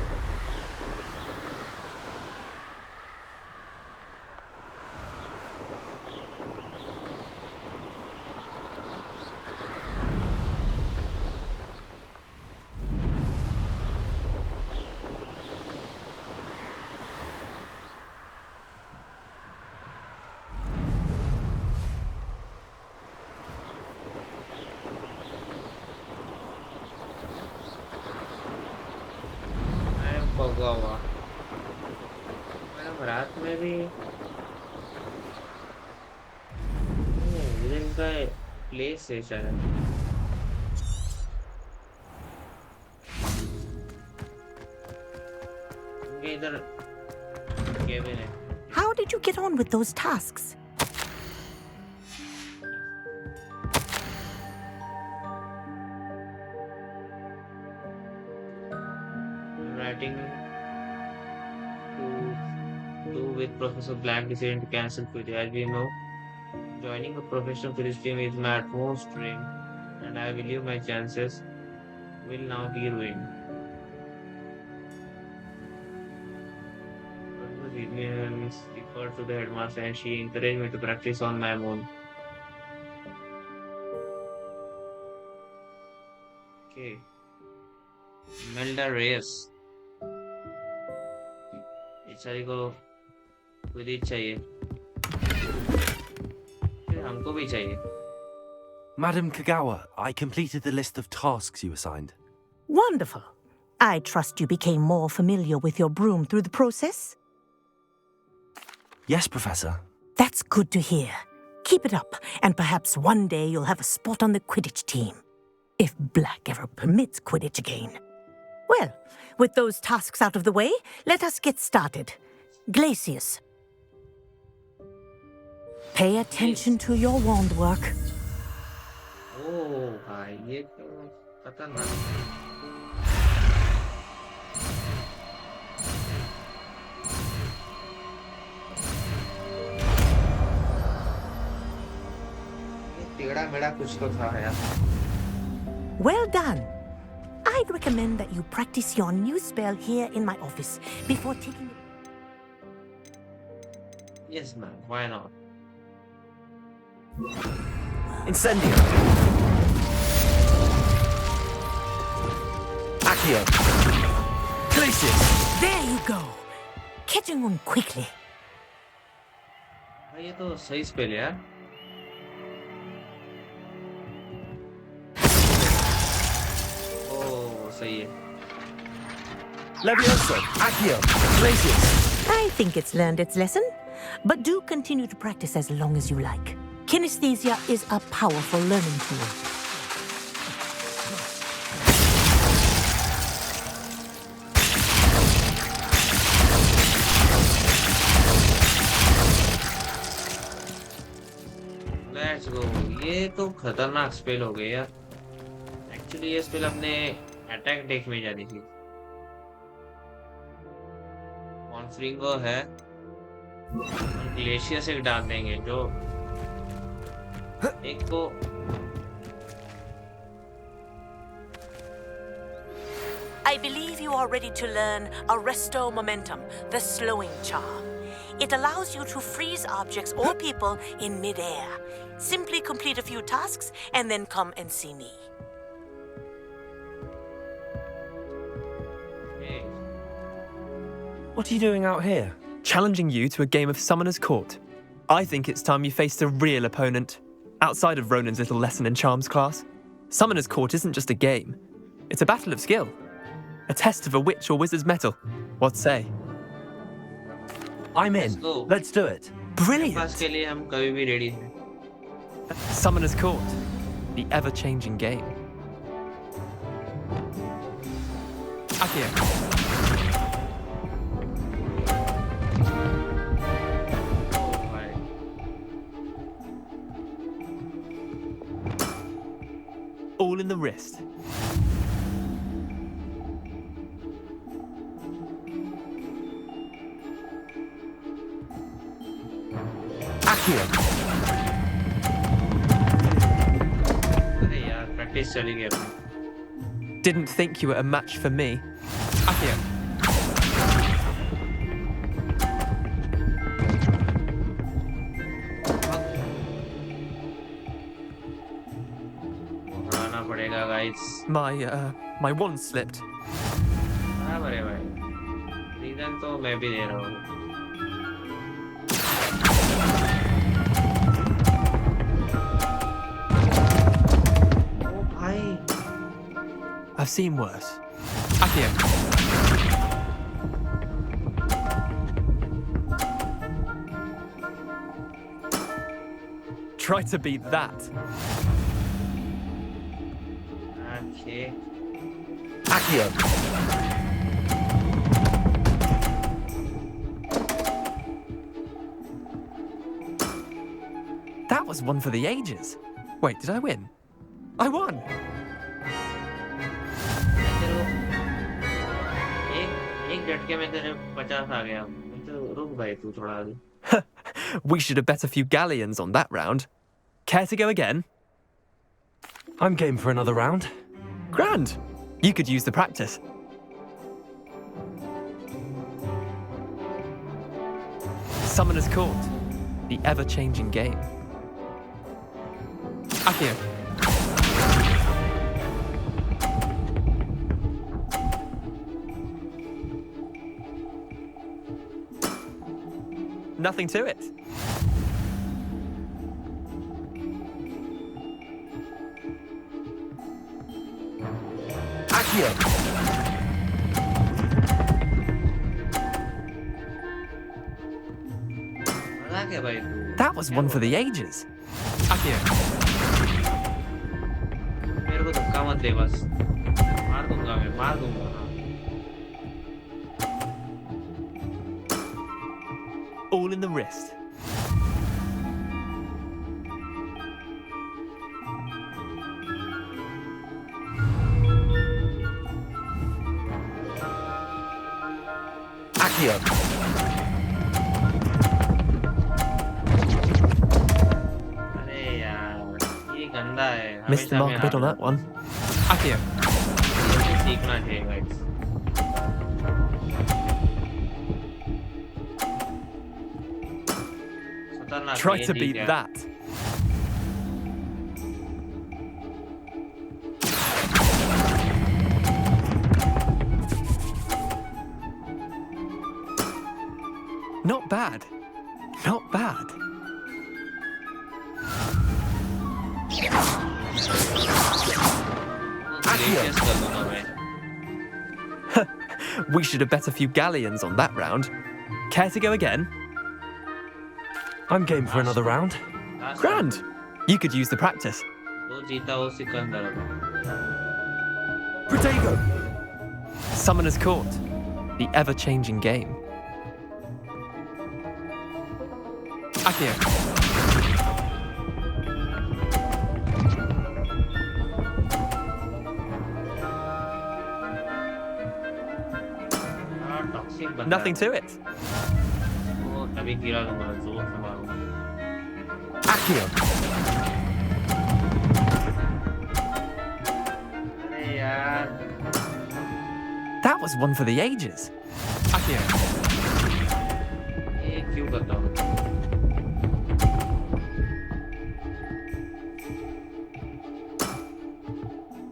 होगा हुआ मैडम रात में भी इनका प्लेस है शायद। इधर केबिन है। How did you get on with those tasks? Writing to do with Professor Black decided to cancel Quidditch. As we know, joining a professional Quidditch team is my utmost dream, and I believe my chances will now be ruined. Professor Williams referred to the headmaster, and she encouraged me to practice on my own. Okay. Melda Reyes. बेचारी को Quidditch चाहिए, फिर हमको भी चाहिए। Madam Kagawa, I completed the list of tasks you assigned. Wonderful. I trust you became more familiar with your broom through the process? Yes, Professor. That's good to hear. Keep it up, and perhaps one day you'll have a spot on the Quidditch team. If Black ever permits Quidditch again. Well, with those tasks out of the way, let us get started. Glacius. Pay attention to your wand work. Oh, ये तो खतरनाक है। ये टेढ़ा मेढ़ा कुछ तो था यार। Well done. I'd recommend that you practice your new spell here in my office before taking it. Yes, ma'am. Why not? Incendio. Accio. Glacius. There you go. catching on quickly. भाई ये तो सही स्पेल है यार। ओह सही है। Leviosa, Accio, Glacius. I think it's learned its lesson, but do continue to practice as long as you like. Kinesthesia is a powerful learning tool. Let's go। ये तो खतरनाक स्पेल हो गई यार। एक्चुअली ये स्पेल अपने अटैक डेक में जानी थी। कॉन्फ्रिंगो है, ग्लेशियस एक डाल देंगे जो एक को I believe you are ready to learn Arresto Momentum, the slowing charm. It allows you to freeze objects or people in mid-air. Simply complete a few tasks and then come and see me. What are you doing out here? Challenging you to a game of Summoner's Court. I think it's time you faced a real opponent. Outside of Ronan's little lesson in Charms class, Summoner's Court isn't just a game. It's a battle of skill. A test of a witch or wizard's mettle. What say? I'm in. Let's do it. Brilliant. पास के लिए हम कभी भी ready हैं। Summoner's Court. The ever-changing game. Accio. All in the wrist. Accio. अरे यार practice चली गई अपनी। Didn't think you were a match for me. Accio. हराना पड़ेगा गाइस। My wand slipped. बराबर है भाई। रीजन तो मैं भी दे रहा हूँ। I've seen worse. Accio. Try to beat that. Okay. Accio. That was one for the ages. Wait, did I win? I won! एक झटके में तेरे 50 आ गया। तो रुक भाई तू थोड़ा आगे। We should have bet a few galleons on that round. Care to go again? I'm game for another round. Grand! You could use the practice. Summoner's Court. The ever-changing game. Accio. Nothing to it. Accio. That was one for the ages. Accio. मेरे को धक्का मत दे बस। मार दूंगा मैं, मार दूंगा। All in the wrist. Accio. अरे यार, ये गंदा है। Missed the mark a bit on that one. Accio. ये सीखना चाहिए guys. Try to beat that. Not bad. Not bad. Glacius कर दूंगा मैं. We should have bet a few galleons on that round. Care to go again? I'm game for another round. Grand. You could use the practice. तो जीता वो Sikandar. Protego! Summoner's Court. The ever-changing game. Accio. Nothing to it. वो अभी गिरा दूंगा जोर से मारूंगा. Accio! अरे यार. That was one for the ages. Accio. ये क्यों करता हूँ?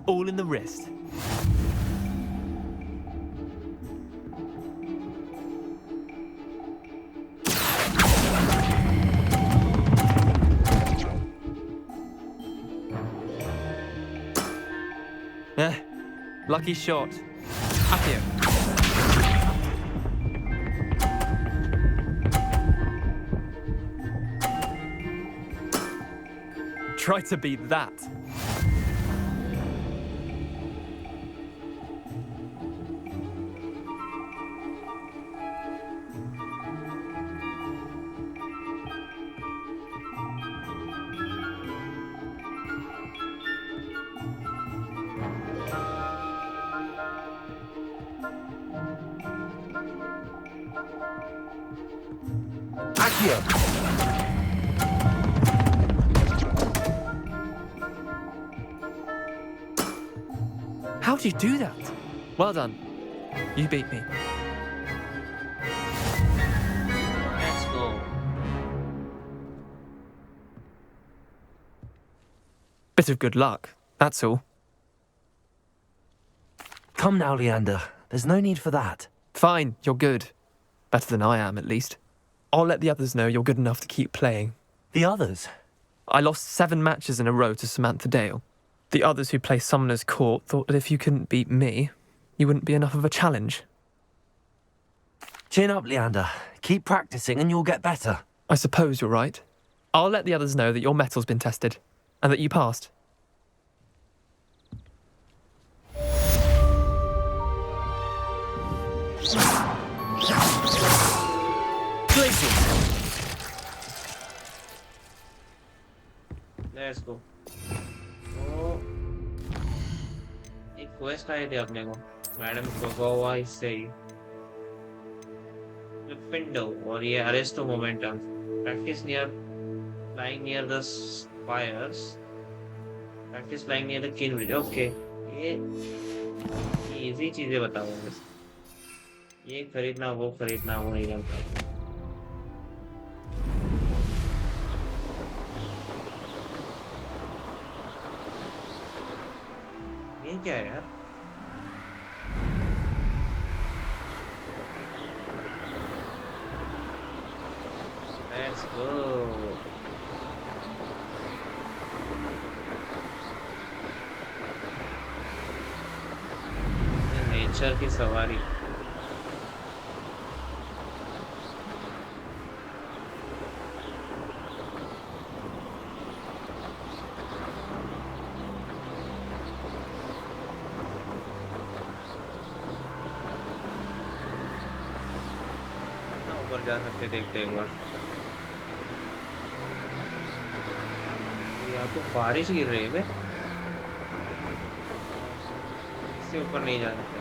All in the wrist. Lucky shot. Accio. Try to beat that. Accio! How'd you do that? Well done. You beat me. Let's go. Bit of good luck, that's all. Come now, Leander. There's no need for that. Fine, you're good. Better than I am, at least. I'll let the others know you're good enough to keep playing. The others? I lost 7 matches in a row to Samantha Dale. The others who play Summoner's Court thought that if you couldn't beat me, you wouldn't be enough of a challenge. Chin up, Leander. Keep practicing and you'll get better. I suppose you're right. I'll let the others know that your metal's been tested, and that you passed. Let's go. तो एक quest आए थे अपने को madam को इससे ही Gryffindor और ये arrest the momentum. Practice lying near the spires. Practice lying near the kin. Okay. ये easy चीजें बताऊंगा बस. ये खरीदना वो नहीं जानता. ये क्या है यार? Let's go. नेचर की सवारी. ऊपर जा सकते देखते एक बार. यहाँ तो बारिश गिर रही है. इससे ऊपर नहीं जा सकते.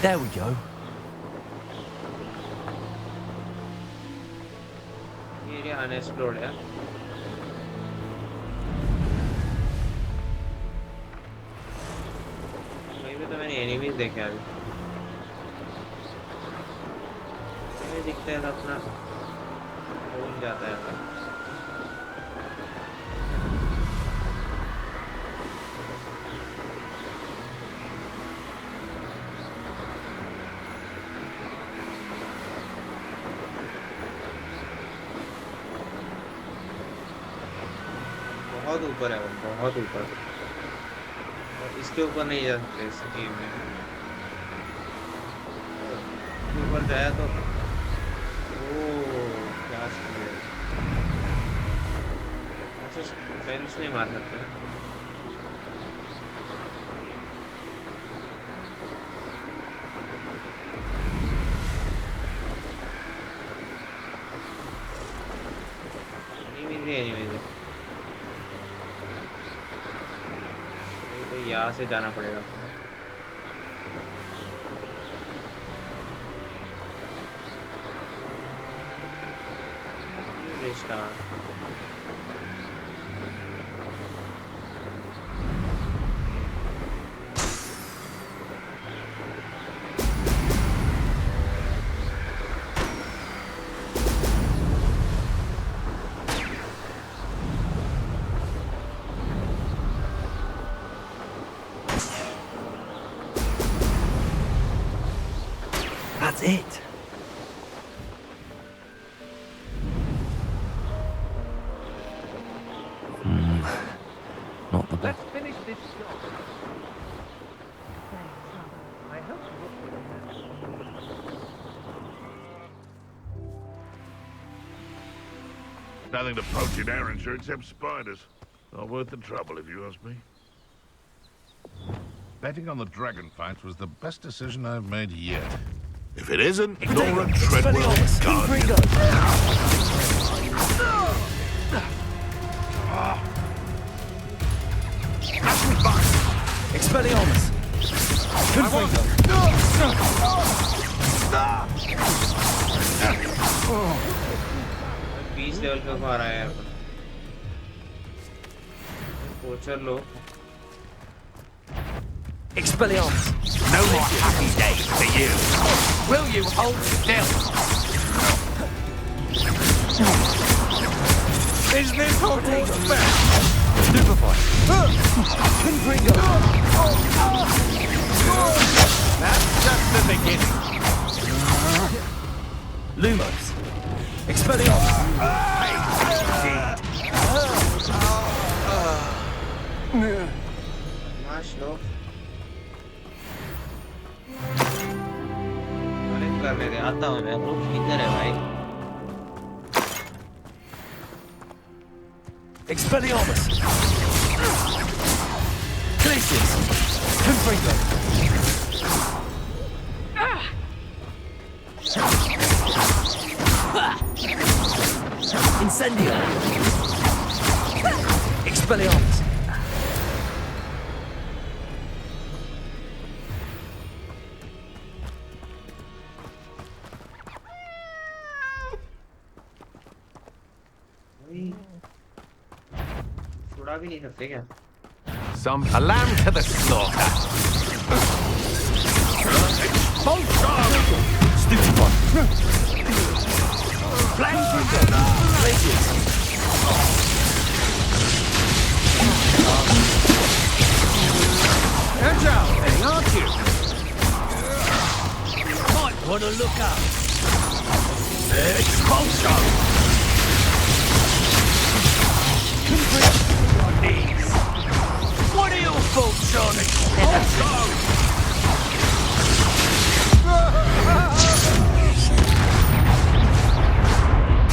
There we go. Area unexplored है. एनिमीज देखे अभी एनिमी दिखते हैं तो अपना भूल जाता है यार। बहुत ऊपर है वो, बहुत ऊपर। और इसके ऊपर नहीं जा सकते इस गेम में। इसके ऊपर जाया तो क्या सीन है। अच्छा फेंस नहीं मार सकते। एनिमीज यहाँ से जाना पड़ेगा। That's it. Not the best. Let's finish this job. I hope Nothing to poach in Arrowshire except spiders. Not worth the trouble, if you ask me. Betting on the dragon fight was the best decision I've made yet. If it isn't, Nora Treadwell Guardian. Expelliarmus! Confringo! 20 level पे आ रहा है यार। पोचर लो। Expelliarmus! No more happy days for you. Will you hold still? Is this Hogwarts fair? Stupefy! Confringo! That's just the beginning. Lumos! Expelliarmus! Mash low. Connect कर ले रहे आता हूँ मैं। ग्रुप किधर है भाई? Expelliarmus! Glacius! Confringo! Incendio! Expelliarmus! छुड़ा भी नहीं सकते क्या? A lamb to the slaughter. Stupefy! Glacius! Agile thing, aren't you? Might want to look up! Expulsion! What are your thoughts on it?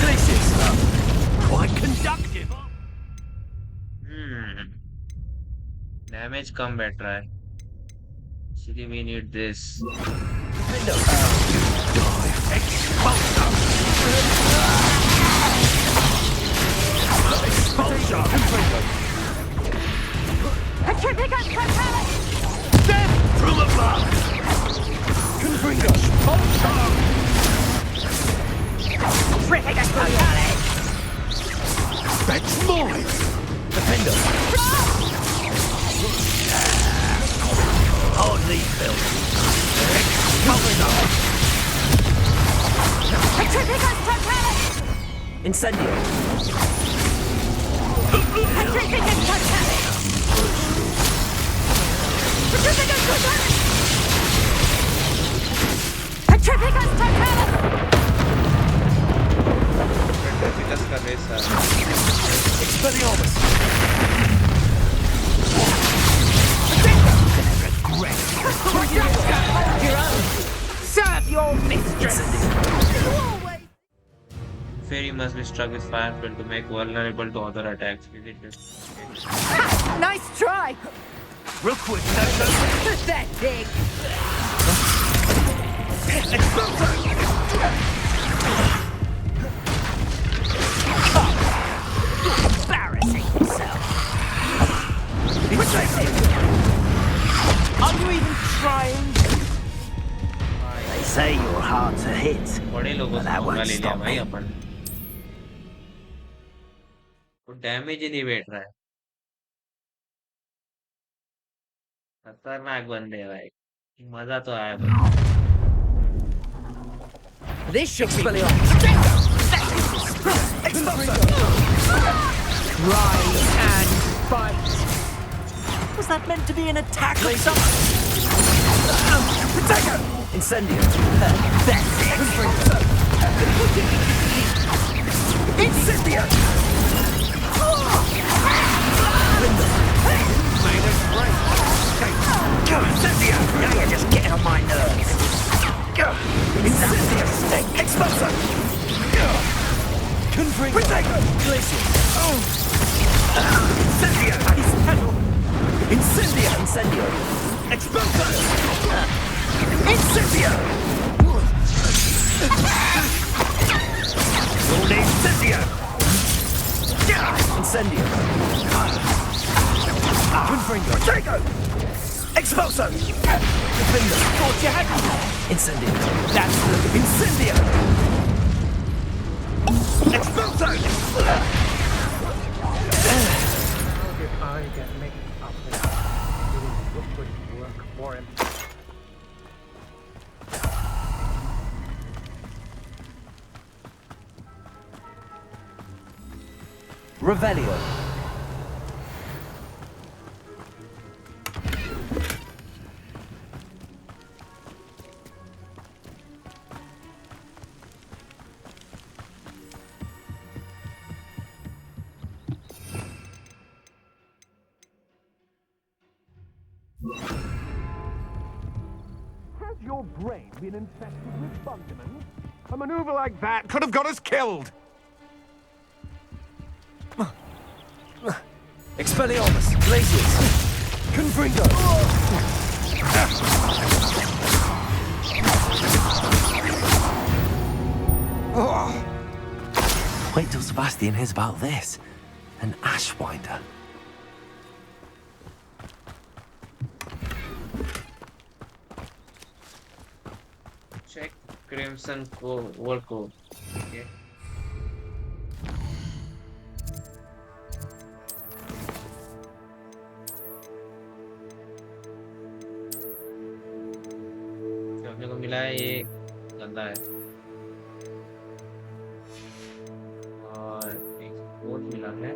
Glacius! Quite conductive. Damage कम बैठ रहा है। इसलिए we need this. Death from above! Confringo! That's mine! Defender! Hardly built. Incendio. कर रहे sir Expelliarmus. Serve your mistress! Fairy must be struck with fire to make vulnerable to other attacks. Nice try! Real quick, Pathetic! Embarrassing yourself! Are you even trying? They say you're hard to hit, बड़े लोगों but से that मौका won't ले लिया stop भाई me. अपन तो damage ही नहीं बैठ रहा है खतरनाक बंदे हैं भाई मजा तो आया बस This should be... Rise and fight! Was that meant to be an attack or something? Potato. Incendio. Incendio! Made us break. Incendio. Now you're just getting on my nerves. Incendio. Expulso. Confringo. Potato. Glacius. Incendio. Incendio. Incendio. Expulso. Incendio. Incendio. Incendio. Confringo. Potato. Expulso. Gryffindor. Thought you had me. Incendio. That's the Incendio. Expulso. Did I get mixed up with doing good work for him? Revelio. Has your brain been infected with fundament? A maneuver like that could have got us killed. Expelliarmus. Glacius. Confringo. Wait till Sebastian hears about this. An Ashwinder. check crimson word code okay जो अपने को मिला है ये गंदा है और एक कोड मिला है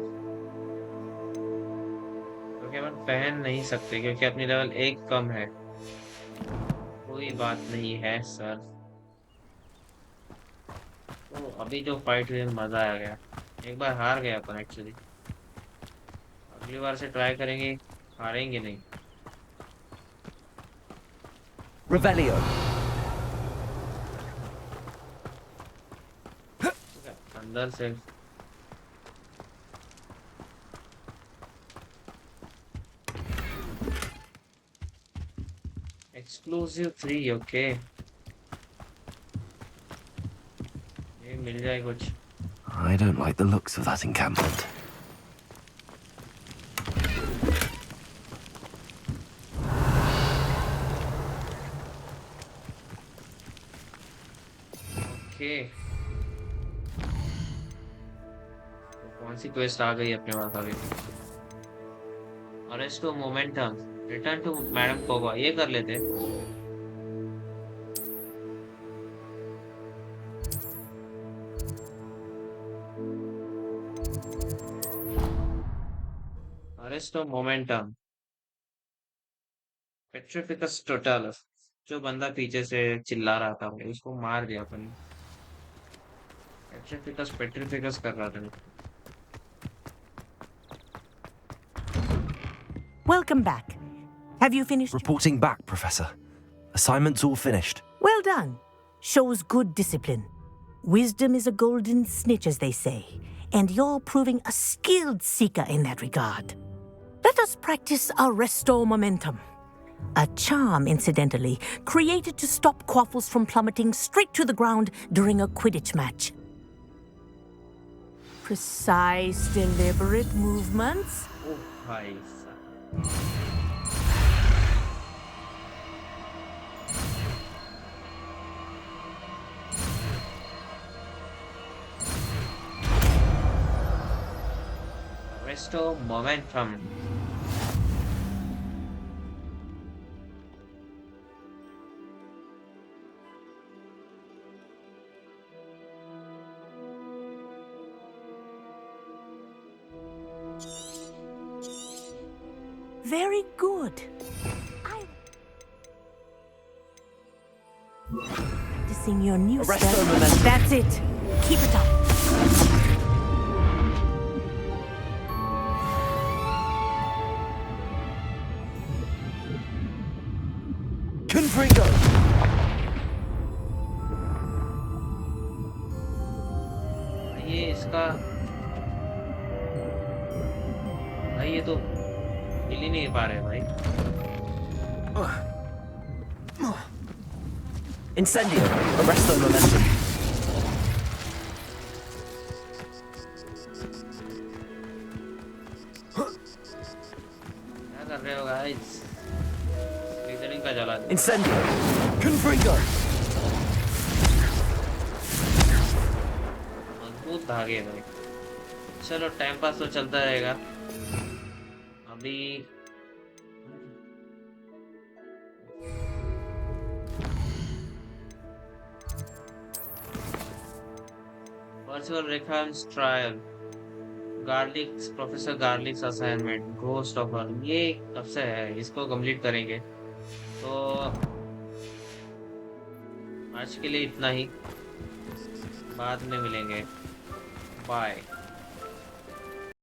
क्योंकि अपन पहन नहीं सकते क्योंकि अपनी लेवल 1 कम है कोई बात नहीं है सर तो अभी जो फाइट हुई मजा आ गया एक बार हार गया अपन एक्चुअली अगली बार से ट्राई करेंगे हारेंगे नहीं Revelio. अंदर से एक्सक्लूसिव 3 ओके ये मिल जाए कुछ I don't like the looks of that encampment. Okay कौन सी क्वेस्ट आ गई अपने पास अभी Arresto Momentum return to madam Kogawa ये कर लेते rest of momentum Petrificus Totalus. जो बंदा पीछे से चिल्ला रहा था भाई उसको मार दिया अपन। पेट्रिफिकस पेट्रिफिकस कर रहा था। Welcome back. Have you finished? Reporting back, Professor. Assignment's all finished. Well done. Shows good discipline. Wisdom is a golden snitch, as they say, and you're proving a skilled seeker in that regard. Let us practice our restore momentum. A charm, incidentally, created to stop quaffles from plummeting straight to the ground during a Quidditch match. Precise, deliberate movements. Oh, भाई restore momentum. Very good. Practicing your new step. That's it. Keep it up. Confringo! ये इसका भाई ये तो हिल ही नहीं पा रहे भाई। Incendio! Arresto momentum. क्या कर रहे हो गाइस? स्लीथरिन का जला दे। Incendio! Confringo! मजबूत धागे भाई। चलो टाइम पास तो चलता रहेगा। अभी virtual reference trial garlics professor garlics assignment ghost of her. ये कब से है? इसको कंप्लीट करेंगे तो आज के लिए इतना ही। बाद में मिलेंगे। बाय।